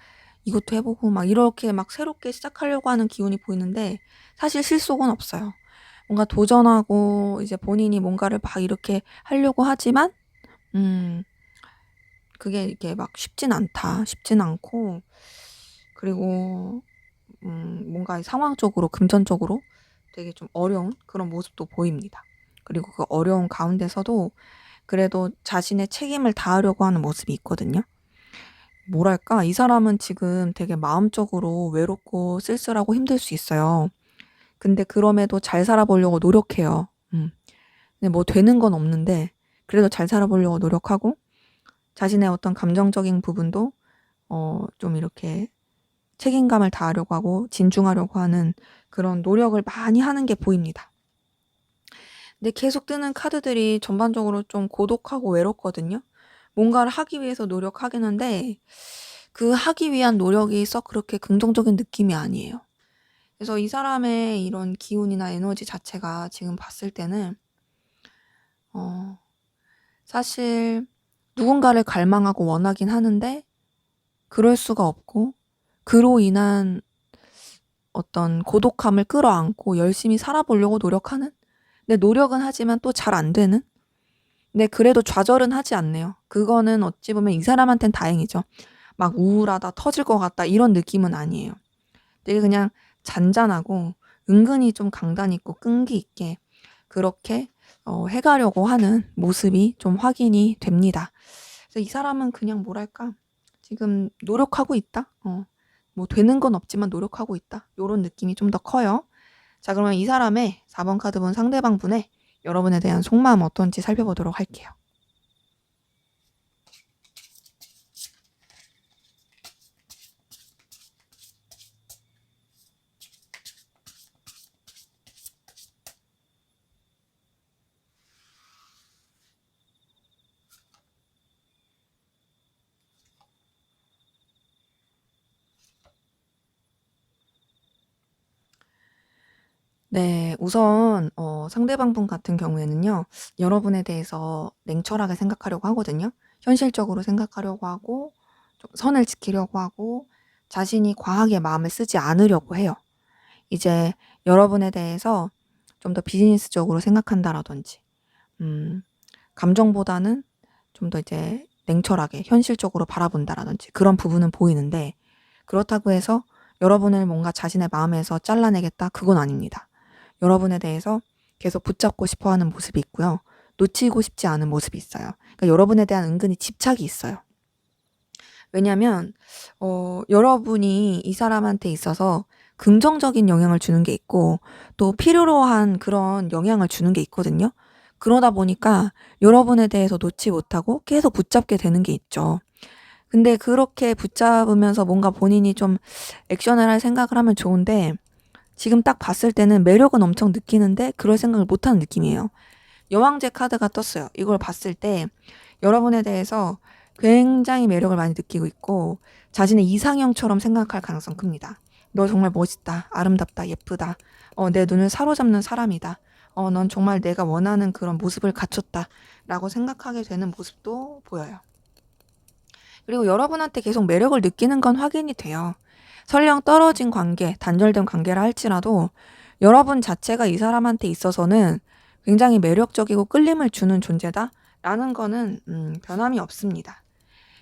이것도 해보고 막 이렇게 막 새롭게 시작하려고 하는 기운이 보이는데 사실 실속은 없어요. 뭔가 도전하고 이제 본인이 뭔가를 막 이렇게 하려고 하지만 음 그게 이게 막 쉽진 않다. 쉽진 않고 그리고 뭔가 상황적으로 금전적으로 되게 좀 어려운 그런 모습도 보입니다. 그리고 그 어려운 가운데서도 그래도 자신의 책임을 다하려고 하는 모습이 있거든요. 뭐랄까, 이 사람은 지금 되게 마음적으로 외롭고 쓸쓸하고 힘들 수 있어요. 근데 그럼에도 잘 살아보려고 노력해요. 근데 뭐 되는 건 없는데 그래도 잘 살아보려고 노력하고 자신의 어떤 감정적인 부분도 좀 이렇게 책임감을 다하려고 하고 진중하려고 하는 그런 노력을 많이 하는 게 보입니다. 근데 계속 뜨는 카드들이 전반적으로 좀 고독하고 외롭거든요. 뭔가를 하기 위해서 노력하겠는데 그 하기 위한 노력이 썩 그렇게 긍정적인 느낌이 아니에요. 그래서 이 사람의 이런 기운이나 에너지 자체가 지금 봤을 때는 어 사실 누군가를 갈망하고 원하긴 하는데 그럴 수가 없고 그로 인한 어떤 고독함을 끌어안고 열심히 살아보려고 노력하는? 근데 노력은 하지만 또 잘 안 되는? 근데 그래도 좌절은 하지 않네요. 그거는 어찌 보면 이 사람한텐 다행이죠. 막 우울하다, 터질 것 같다 이런 느낌은 아니에요. 되게 그냥 잔잔하고 은근히 좀 강단 있고 끈기 있게 그렇게 해가려고 하는 모습이 좀 확인이 됩니다. 그래서 이 사람은 그냥 뭐랄까 지금 노력하고 있다. 뭐 되는 건 없지만 노력하고 있다. 요런 느낌이 좀 더 커요. 자, 그러면 이 사람의 4번 카드 본 상대방 분의 여러분에 대한 속마음 어떤지 살펴보도록 할게요. 네. 우선 상대방 분 같은 경우에는요. 여러분에 대해서 냉철하게 생각하려고 하거든요. 현실적으로 생각하려고 하고 좀 선을 지키려고 하고 자신이 과하게 마음을 쓰지 않으려고 해요. 이제 여러분에 대해서 좀 더 비즈니스적으로 생각한다라든지 음 감정보다는 좀 더 이제 냉철하게 현실적으로 바라본다라든지 그런 부분은 보이는데 그렇다고 해서 여러분을 뭔가 자신의 마음에서 잘라내겠다 그건 아닙니다. 여러분에 대해서 계속 붙잡고 싶어 하는 모습이 있고요. 놓치고 싶지 않은 모습이 있어요. 그러니까 여러분에 대한 은근히 집착이 있어요. 왜냐면 여러분이 이 사람한테 있어서 긍정적인 영향을 주는 게 있고 또 필요로 한 그런 영향을 주는 게 있거든요. 그러다 보니까 여러분에 대해서 놓지 못하고 계속 붙잡게 되는 게 있죠. 근데 그렇게 붙잡으면서 뭔가 본인이 좀 액션을 할 생각을 하면 좋은데 지금 딱 봤을 때는 매력은 엄청 느끼는데 그럴 생각을 못하는 느낌이에요. 여왕제 카드가 떴어요. 이걸 봤을 때 여러분에 대해서 굉장히 매력을 많이 느끼고 있고 자신의 이상형처럼 생각할 가능성 큽니다. 너 정말 멋있다, 아름답다, 예쁘다. 내 눈을 사로잡는 사람이다. 넌 정말 내가 원하는 그런 모습을 갖췄다. 라고 생각하게 되는 모습도 보여요. 그리고 여러분한테 계속 매력을 느끼는 건 확인이 돼요. 설령 떨어진 관계, 단절된 관계라 할지라도 여러분 자체가 이 사람한테 있어서는 굉장히 매력적이고 끌림을 주는 존재다라는 거는 변함이 없습니다.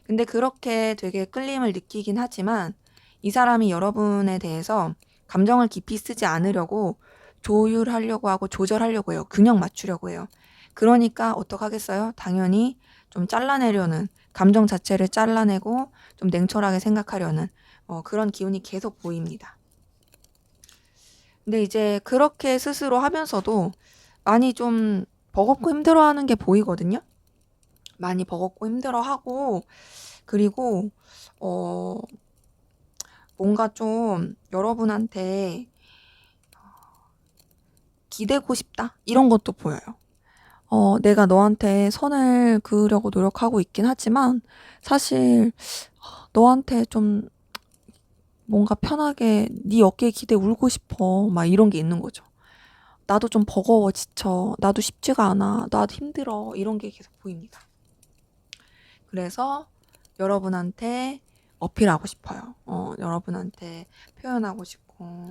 근데 그렇게 되게 끌림을 느끼긴 하지만 이 사람이 여러분에 대해서 감정을 깊이 쓰지 않으려고 조율하려고 하고 조절하려고 해요. 균형 맞추려고 해요. 그러니까 어떡하겠어요? 당연히 좀 잘라내려는 감정 자체를 잘라내고 좀 냉철하게 생각하려는 그런 기운이 계속 보입니다. 근데 이제 그렇게 스스로 하면서도 많이 좀 버겁고 힘들어하는 게 보이거든요. 많이 버겁고 힘들어하고 그리고 어 뭔가 좀 여러분한테 기대고 싶다 이런 것도 보여요. 내가 너한테 선을 그으려고 노력하고 있긴 하지만 사실 너한테 좀 뭔가 편하게 네 어깨에 기대 울고 싶어 막 이런 게 있는 거죠. 나도 좀 버거워 지쳐. 나도 쉽지가 않아. 나도 힘들어. 이런 게 계속 보입니다. 그래서 여러분한테 어필하고 싶어요. 여러분한테 표현하고 싶고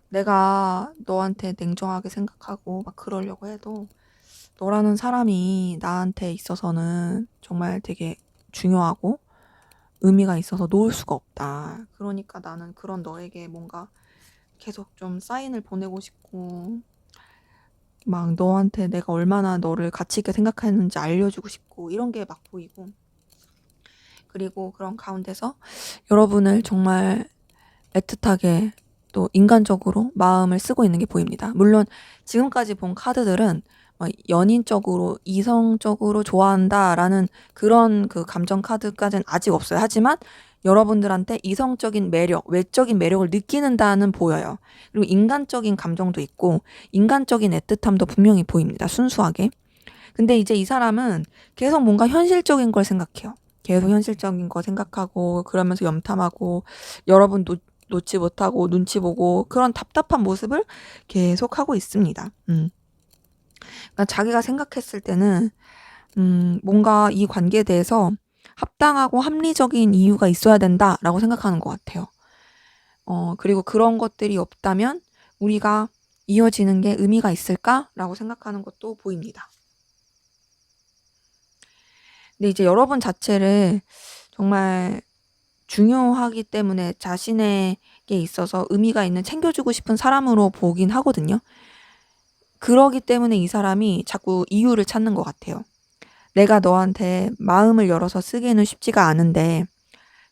내가 너한테 냉정하게 생각하고 막 그러려고 해도 너라는 사람이 나한테 있어서는 정말 되게 중요하고 의미가 있어서 놓을 수가 없다. 그러니까 나는 그런 너에게 뭔가 계속 좀 사인을 보내고 싶고 막 너한테 내가 얼마나 너를 가치 있게 생각하는지 알려주고 싶고 이런 게 막 보이고 그리고 그런 가운데서 여러분을 정말 애틋하게 또 인간적으로 마음을 쓰고 있는 게 보입니다. 물론 지금까지 본 카드들은 연인적으로 이성적으로 좋아한다라는 그런 그 감정 카드까지는 아직 없어요. 하지만 여러분들한테 이성적인 매력, 외적인 매력을 느끼는다는 보여요. 그리고 인간적인 감정도 있고 인간적인 애틋함도 분명히 보입니다. 순수하게. 근데 이제 이 사람은 계속 뭔가 현실적인 걸 생각해요. 계속 현실적인 거 생각하고 그러면서 염탐하고 여러분 놓지 못하고 눈치 보고 그런 답답한 모습을 계속 하고 있습니다. 그러니까 자기가 생각했을 때는 뭔가 이 관계에 대해서 합당하고 합리적인 이유가 있어야 된다라고 생각하는 것 같아요. 그리고 그런 것들이 없다면 우리가 이어지는 게 의미가 있을까라고 생각하는 것도 보입니다. 근데 이제 여러분 자체를 정말 중요하기 때문에 자신에게 있어서 의미가 있는 챙겨주고 싶은 사람으로 보긴 하거든요. 그러기 때문에 이 사람이 자꾸 이유를 찾는 것 같아요. 내가 너한테 마음을 열어서 쓰기에는 쉽지가 않은데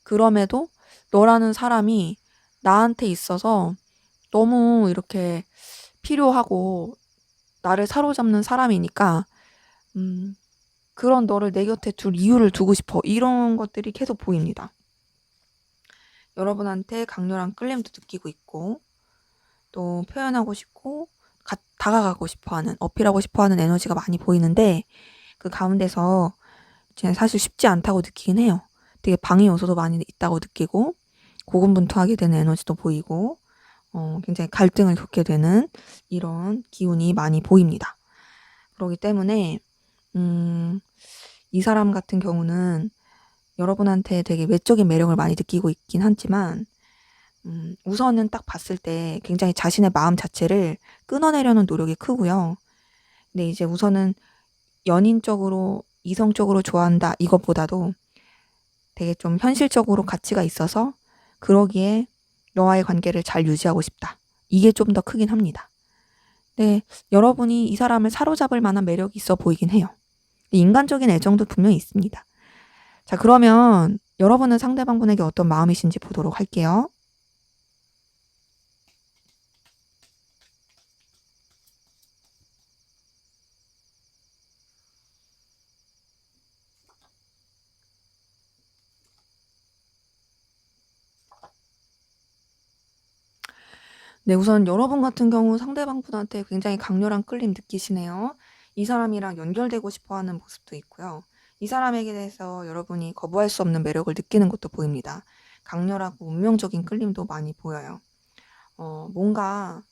그럼에도 너라는 사람이 나한테 있어서 너무 이렇게 필요하고 나를 사로잡는 사람이니까 그런 너를 내 곁에 둘 이유를 두고 싶어. 이런 것들이 계속 보입니다. 여러분한테 강렬한 끌림도 느끼고 있고 또 표현하고 싶고 다가가고 싶어하는 어필하고 싶어하는 에너지가 많이 보이는데 그 가운데서 사실 쉽지 않다고 느끼긴 해요. 되게 방해 요소도 많이 있다고 느끼고 고군분투하게 되는 에너지도 보이고 굉장히 갈등을 겪게 되는 이런 기운이 많이 보입니다. 그렇기 때문에 이 사람 같은 경우는 여러분한테 되게 외적인 매력을 많이 느끼고 있긴 하지만 우선은 딱 봤을 때 굉장히 자신의 마음 자체를 끊어내려는 노력이 크고요. 근데 이제 우선은 연인적으로 이성적으로 좋아한다 이것보다도 되게 좀 현실적으로 가치가 있어서 그러기에 너와의 관계를 잘 유지하고 싶다. 이게 좀 더 크긴 합니다. 네, 여러분이 이 사람을 사로잡을 만한 매력이 있어 보이긴 해요. 인간적인 애정도 분명히 있습니다. 자, 그러면 여러분은 상대방분에게 어떤 마음이신지 보도록 할게요. 네, 우선 여러분 같은 경우 상대방분한테 굉장히 강렬한 끌림 느끼시네요. 이 사람이랑 연결되고 싶어 하는 모습도 있고요. 이 사람에게 대해서 여러분이 거부할 수 없는 매력을 느끼는 것도 보입니다. 강렬하고 운명적인 끌림도 많이 보여요. 뭔가,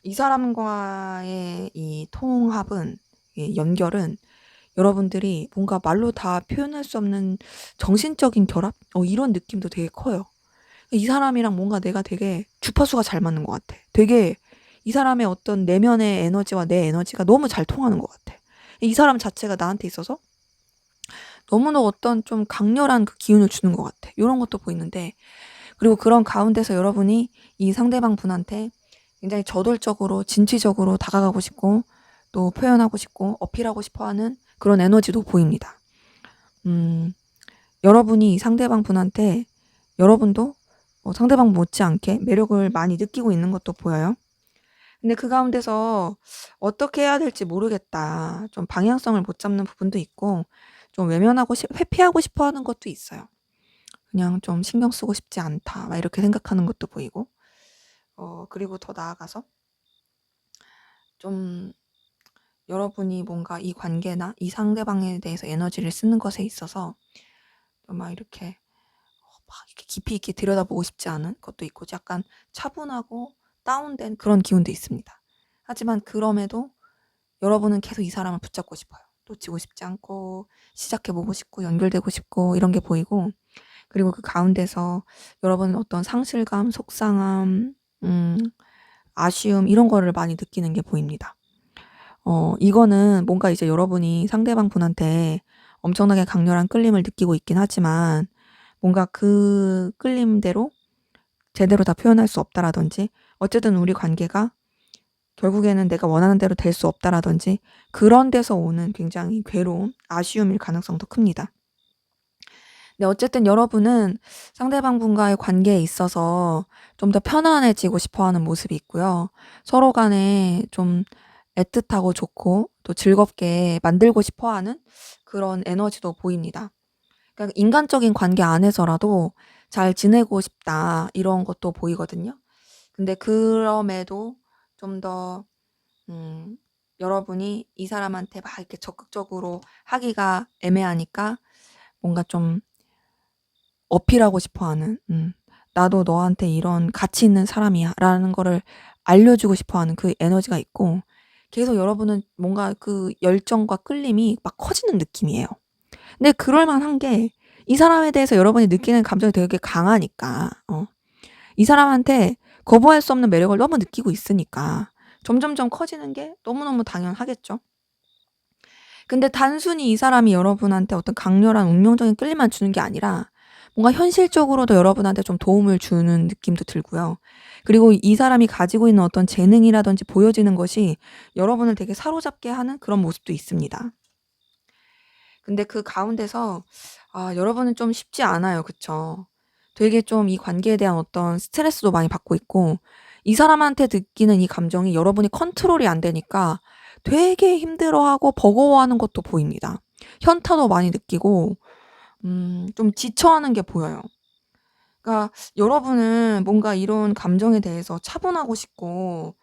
이 사람과의 이 통합은, 이 연결은 여러분들이 뭔가 말로 다 표현할 수 없는 정신적인 결합? 이런 느낌도 되게 커요. 이 사람이랑 뭔가 내가 되게 주파수가 잘 맞는 것 같아. 되게 이 사람의 어떤 내면의 에너지와 내 에너지가 너무 잘 통하는 것 같아. 이 사람 자체가 나한테 있어서 너무나 어떤 좀 강렬한 그 기운을 주는 것 같아. 이런 것도 보이는데, 그리고 그런 가운데서 여러분이 이 상대방 분한테 굉장히 저돌적으로 진취적으로 다가가고 싶고 또 표현하고 싶고 어필하고 싶어 하는 그런 에너지도 보입니다. 여러분이 이 상대방 분한테 여러분도 상대방 못지않게 매력을 많이 느끼고 있는 것도 보여요. 근데 그 가운데서 어떻게 해야 될지 모르겠다. 좀 방향성을 못 잡는 부분도 있고 좀 외면하고 회피하고 싶어 하는 것도 있어요. 그냥 좀 신경 쓰고 싶지 않다. 막 이렇게 생각하는 것도 보이고. 그리고 더 나아가서 좀 여러분이 뭔가 이 관계나 이 상대방에 대해서 에너지를 쓰는 것에 있어서 막 이렇게 깊이 있게 들여다보고 싶지 않은 것도 있고 약간 차분하고 다운된 그런 기운도 있습니다. 하지만 그럼에도 여러분은 계속 이 사람을 붙잡고 싶어요. 놓치고 싶지 않고 시작해보고 싶고 연결되고 싶고 이런 게 보이고, 그리고 그 가운데서 여러분은 어떤 상실감, 속상함, 아쉬움 이런 거를 많이 느끼는 게 보입니다. 이거는 뭔가 이제 여러분이 상대방 분한테 엄청나게 강렬한 끌림을 느끼고 있긴 하지만 뭔가 그 끌림대로 제대로 다 표현할 수 없다라든지 어쨌든 우리 관계가 결국에는 내가 원하는 대로 될 수 없다라든지 그런 데서 오는 굉장히 괴로움, 아쉬움일 가능성도 큽니다. 근데 어쨌든 여러분은 상대방 분과의 관계에 있어서 좀 더 편안해지고 싶어 하는 모습이 있고요. 서로 간에 좀 애틋하고 좋고 또 즐겁게 만들고 싶어 하는 그런 에너지도 보입니다. 그러니까 인간적인 관계 안에서라도 잘 지내고 싶다 이런 것도 보이거든요. 근데 그럼에도 좀 더 여러분이 이 사람한테 막 이렇게 적극적으로 하기가 애매하니까 뭔가 좀 어필하고 싶어 하는, 나도 너한테 이런 가치 있는 사람이야 라는 거를 알려주고 싶어 하는 그 에너지가 있고, 계속 여러분은 뭔가 그 열정과 끌림이 막 커지는 느낌이에요. 근데 그럴 만한 게 이 사람에 대해서 여러분이 느끼는 감정이 되게 강하니까, 이 사람한테 거부할 수 없는 매력을 너무 느끼고 있으니까 점점점 커지는 게 너무너무 당연하겠죠. 근데 단순히 이 사람이 여러분한테 어떤 강렬한 운명적인 끌림만 주는 게 아니라 뭔가 현실적으로도 여러분한테 좀 도움을 주는 느낌도 들고요. 그리고 이 사람이 가지고 있는 어떤 재능이라든지 보여지는 것이 여러분을 되게 사로잡게 하는 그런 모습도 있습니다. 근데 그 가운데서 여러분은 좀 쉽지 않아요. 그쵸? 되게 좀 이 관계에 대한 어떤 스트레스도 많이 받고 있고 이 사람한테 느끼는 이 감정이 여러분이 컨트롤이 안 되니까 되게 힘들어하고 버거워하는 것도 보입니다. 현타도 많이 느끼고 좀 지쳐하는 게 보여요. 그러니까 여러분은 뭔가 이런 감정에 대해서 차분하고 싶고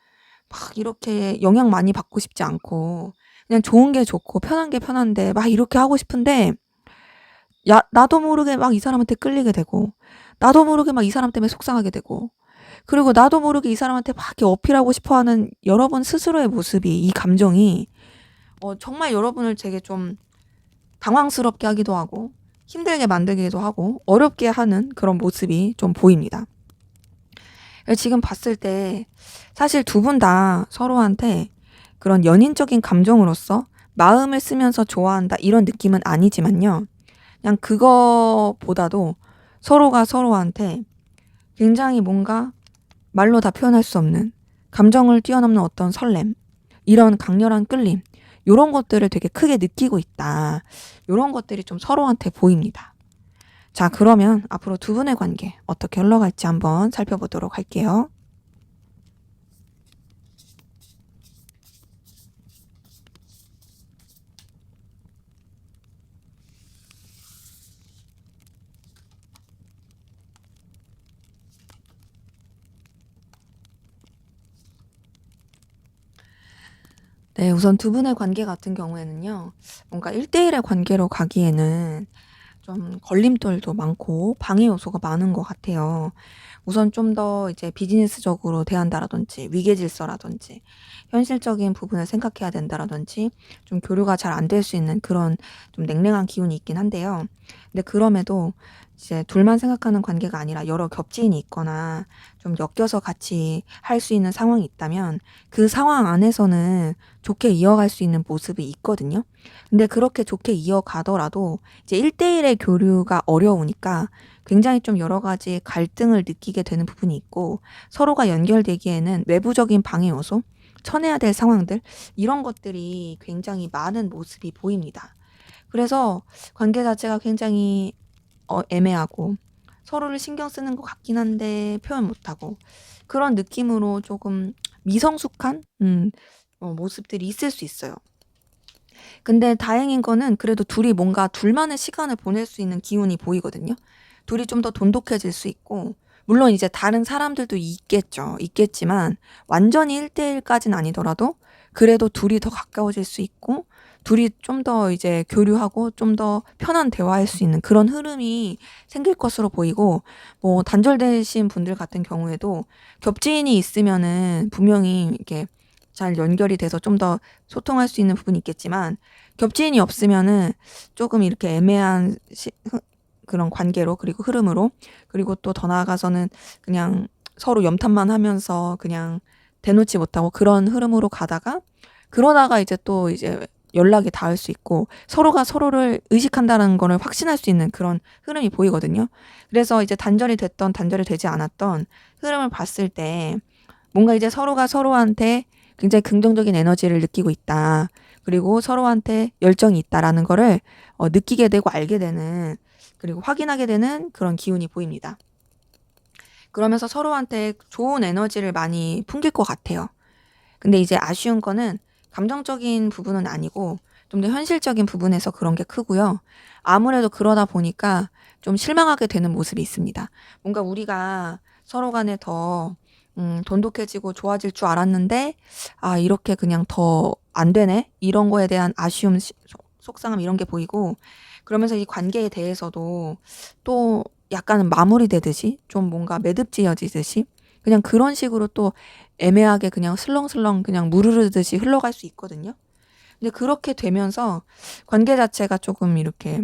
막 이렇게 영향 많이 받고 싶지 않고 그냥 좋은 게 좋고 편한 게 편한데 막 이렇게 하고 싶은데 나도 모르게 막 이 사람한테 끌리게 되고 나도 모르게 막 이 사람 때문에 속상하게 되고 그리고 나도 모르게 이 사람한테 막 이렇게 어필하고 싶어 하는 여러분 스스로의 모습이, 이 감정이 정말 여러분을 되게 좀 당황스럽게 하기도 하고 힘들게 만들기도 하고 어렵게 하는 그런 모습이 좀 보입니다. 지금 봤을 때 사실 두 분 다 서로한테 그런 연인적인 감정으로서 마음을 쓰면서 좋아한다 이런 느낌은 아니지만요. 그냥 그거보다도 서로가 서로한테 굉장히 뭔가 말로 다 표현할 수 없는 감정을 뛰어넘는 어떤 설렘, 이런 강렬한 끌림, 요런 것들을 되게 크게 느끼고 있다. 요런 것들이 좀 서로한테 보입니다. 자, 그러면 앞으로 두 분의 관계 어떻게 흘러갈지 한번 살펴보도록 할게요. 네, 우선 두 분의 관계 같은 경우에는요, 뭔가 1대1의 관계로 가기에는 좀 걸림돌도 많고 방해 요소가 많은 것 같아요. 우선 좀 더 이제 비즈니스적으로 대한다라든지 위계 질서라든지 현실적인 부분을 생각해야 된다라든지 좀 교류가 잘 안 될 수 있는 그런 좀 냉랭한 기운이 있긴 한데요. 근데 그럼에도 이제 둘만 생각하는 관계가 아니라 여러 겹지인이 있거나 좀 엮여서 같이 할 수 있는 상황이 있다면 그 상황 안에서는 좋게 이어갈 수 있는 모습이 있거든요. 근데 그렇게 좋게 이어가더라도 이제 1대1의 교류가 어려우니까 굉장히 좀 여러 가지 갈등을 느끼게 되는 부분이 있고 서로가 연결되기에는 외부적인 방해 요소, 쳐내야 될 상황들 이런 것들이 굉장히 많은 모습이 보입니다. 그래서 관계 자체가 굉장히 애매하고 서로를 신경 쓰는 것 같긴 한데 표현 못하고 그런 느낌으로 조금 미성숙한 모습들이 있을 수 있어요. 근데 다행인 거는 그래도 둘이 뭔가 둘만의 시간을 보낼 수 있는 기운이 보이거든요. 둘이 좀 더 돈독해질 수 있고 물론 이제 다른 사람들도 있겠죠. 있겠지만 완전히 1대1까지는 아니더라도 그래도 둘이 더 가까워질 수 있고 둘이 좀 더 이제 교류하고 좀 더 편한 대화할 수 있는 그런 흐름이 생길 것으로 보이고 뭐 단절되신 분들 같은 경우에도 겹지인이 있으면은 분명히 이렇게 잘 연결이 돼서 좀 더 소통할 수 있는 부분이 있겠지만 겹지인이 없으면은 조금 이렇게 애매한 그런 관계로 그리고 흐름으로 그리고 또 더 나아가서는 그냥 서로 염탐만 하면서 그냥 대놓지 못하고 그런 흐름으로 가다가 그러다가 이제 또 이제 연락이 닿을 수 있고 서로가 서로를 의식한다는 거를 확신할 수 있는 그런 흐름이 보이거든요. 그래서 이제 단절이 됐던 단절이 되지 않았던 흐름을 봤을 때 뭔가 이제 서로가 서로한테 굉장히 긍정적인 에너지를 느끼고 있다. 그리고 서로한테 열정이 있다라는 거를 느끼게 되고 알게 되는 그리고 확인하게 되는 그런 기운이 보입니다. 그러면서 서로한테 좋은 에너지를 많이 풍길 것 같아요. 근데 이제 아쉬운 거는 감정적인 부분은 아니고 좀 더 현실적인 부분에서 그런 게 크고요. 아무래도 그러다 보니까 좀 실망하게 되는 모습이 있습니다. 뭔가 우리가 서로 간에 더 돈독해지고 좋아질 줄 알았는데 아 이렇게 그냥 더 안 되네. 이런 거에 대한 아쉬움, 속상함 이런 게 보이고 그러면서 이 관계에 대해서도 또 약간은 마무리되듯이 좀 뭔가 매듭지어지듯이 그냥 그런 식으로 또 애매하게 그냥 슬렁슬렁 그냥 물 흐르듯이 흘러갈 수 있거든요. 근데 그렇게 되면서 관계 자체가 조금 이렇게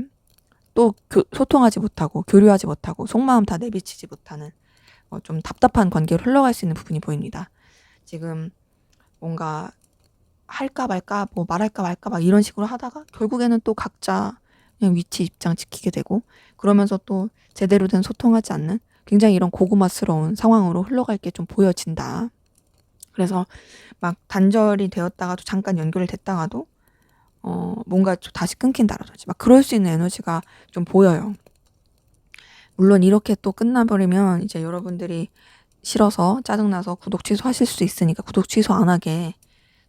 또 소통하지 못하고 교류하지 못하고 속마음 다 내비치지 못하는 좀 답답한 관계로 흘러갈 수 있는 부분이 보입니다. 지금 뭔가 할까 말까 뭐 말할까 말까 막 이런 식으로 하다가 결국에는 또 각자 그냥 위치 입장 지키게 되고 그러면서 또 제대로 된 소통하지 않는 굉장히 이런 고구마스러운 상황으로 흘러갈 게 좀 보여진다. 그래서 막 단절이 되었다가도 잠깐 연결이 됐다가도 뭔가 좀 다시 끊긴다라든지 막 그럴 수 있는 에너지가 좀 보여요. 물론 이렇게 또 끝나버리면 이제 여러분들이 싫어서 짜증나서 구독 취소하실 수 있으니까 구독 취소 안 하게.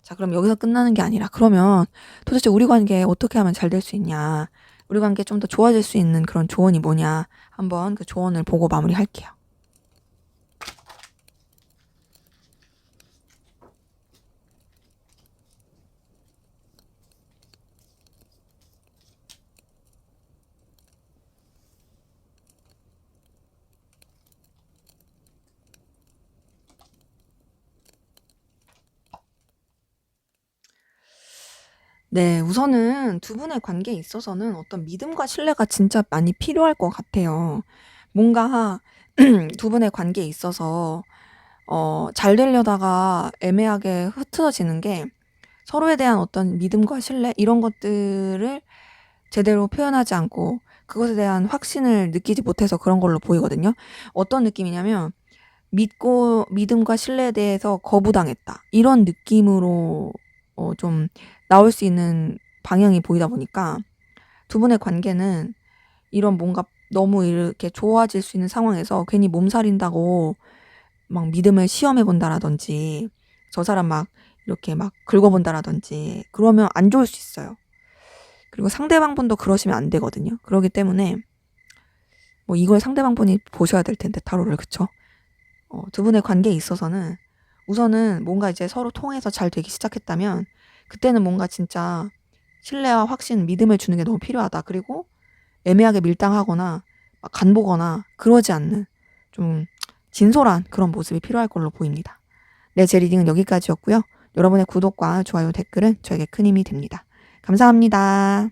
자, 그럼 여기서 끝나는 게 아니라 그러면 도대체 우리 관계 어떻게 하면 잘 될 수 있냐? 우리 관계 좀 더 좋아질 수 있는 그런 조언이 뭐냐? 한번 그 조언을 보고 마무리할게요. 네. 우선은 두 분의 관계에 있어서는 어떤 믿음과 신뢰가 진짜 많이 필요할 것 같아요. 뭔가 두 분의 관계에 있어서 잘 되려다가 애매하게 흐트러지는 게 서로에 대한 어떤 믿음과 신뢰 이런 것들을 제대로 표현하지 않고 그것에 대한 확신을 느끼지 못해서 그런 걸로 보이거든요. 어떤 느낌이냐면 믿음과 신뢰에 대해서 거부당했다. 이런 느낌으로 좀 나올 수 있는 방향이 보이다 보니까 두 분의 관계는 이런 뭔가 너무 이렇게 좋아질 수 있는 상황에서 괜히 몸살인다고 막 믿음을 시험해 본다라든지 저 사람 막 이렇게 막 긁어본다라든지 그러면 안 좋을 수 있어요. 그리고 상대방분도 그러시면 안 되거든요. 그러기 때문에 뭐 이걸 상대방분이 보셔야 될 텐데 타로를 그쵸? 두 분의 관계에 있어서는 우선은 뭔가 이제 서로 통해서 잘 되기 시작했다면 그때는 뭔가 진짜 신뢰와 확신, 믿음을 주는 게 너무 필요하다. 그리고 애매하게 밀당하거나 막 간보거나 그러지 않는 좀 진솔한 그런 모습이 필요할 걸로 보입니다. 네, 제 리딩은 여기까지였고요. 여러분의 구독과 좋아요, 댓글은 저에게 큰 힘이 됩니다. 감사합니다.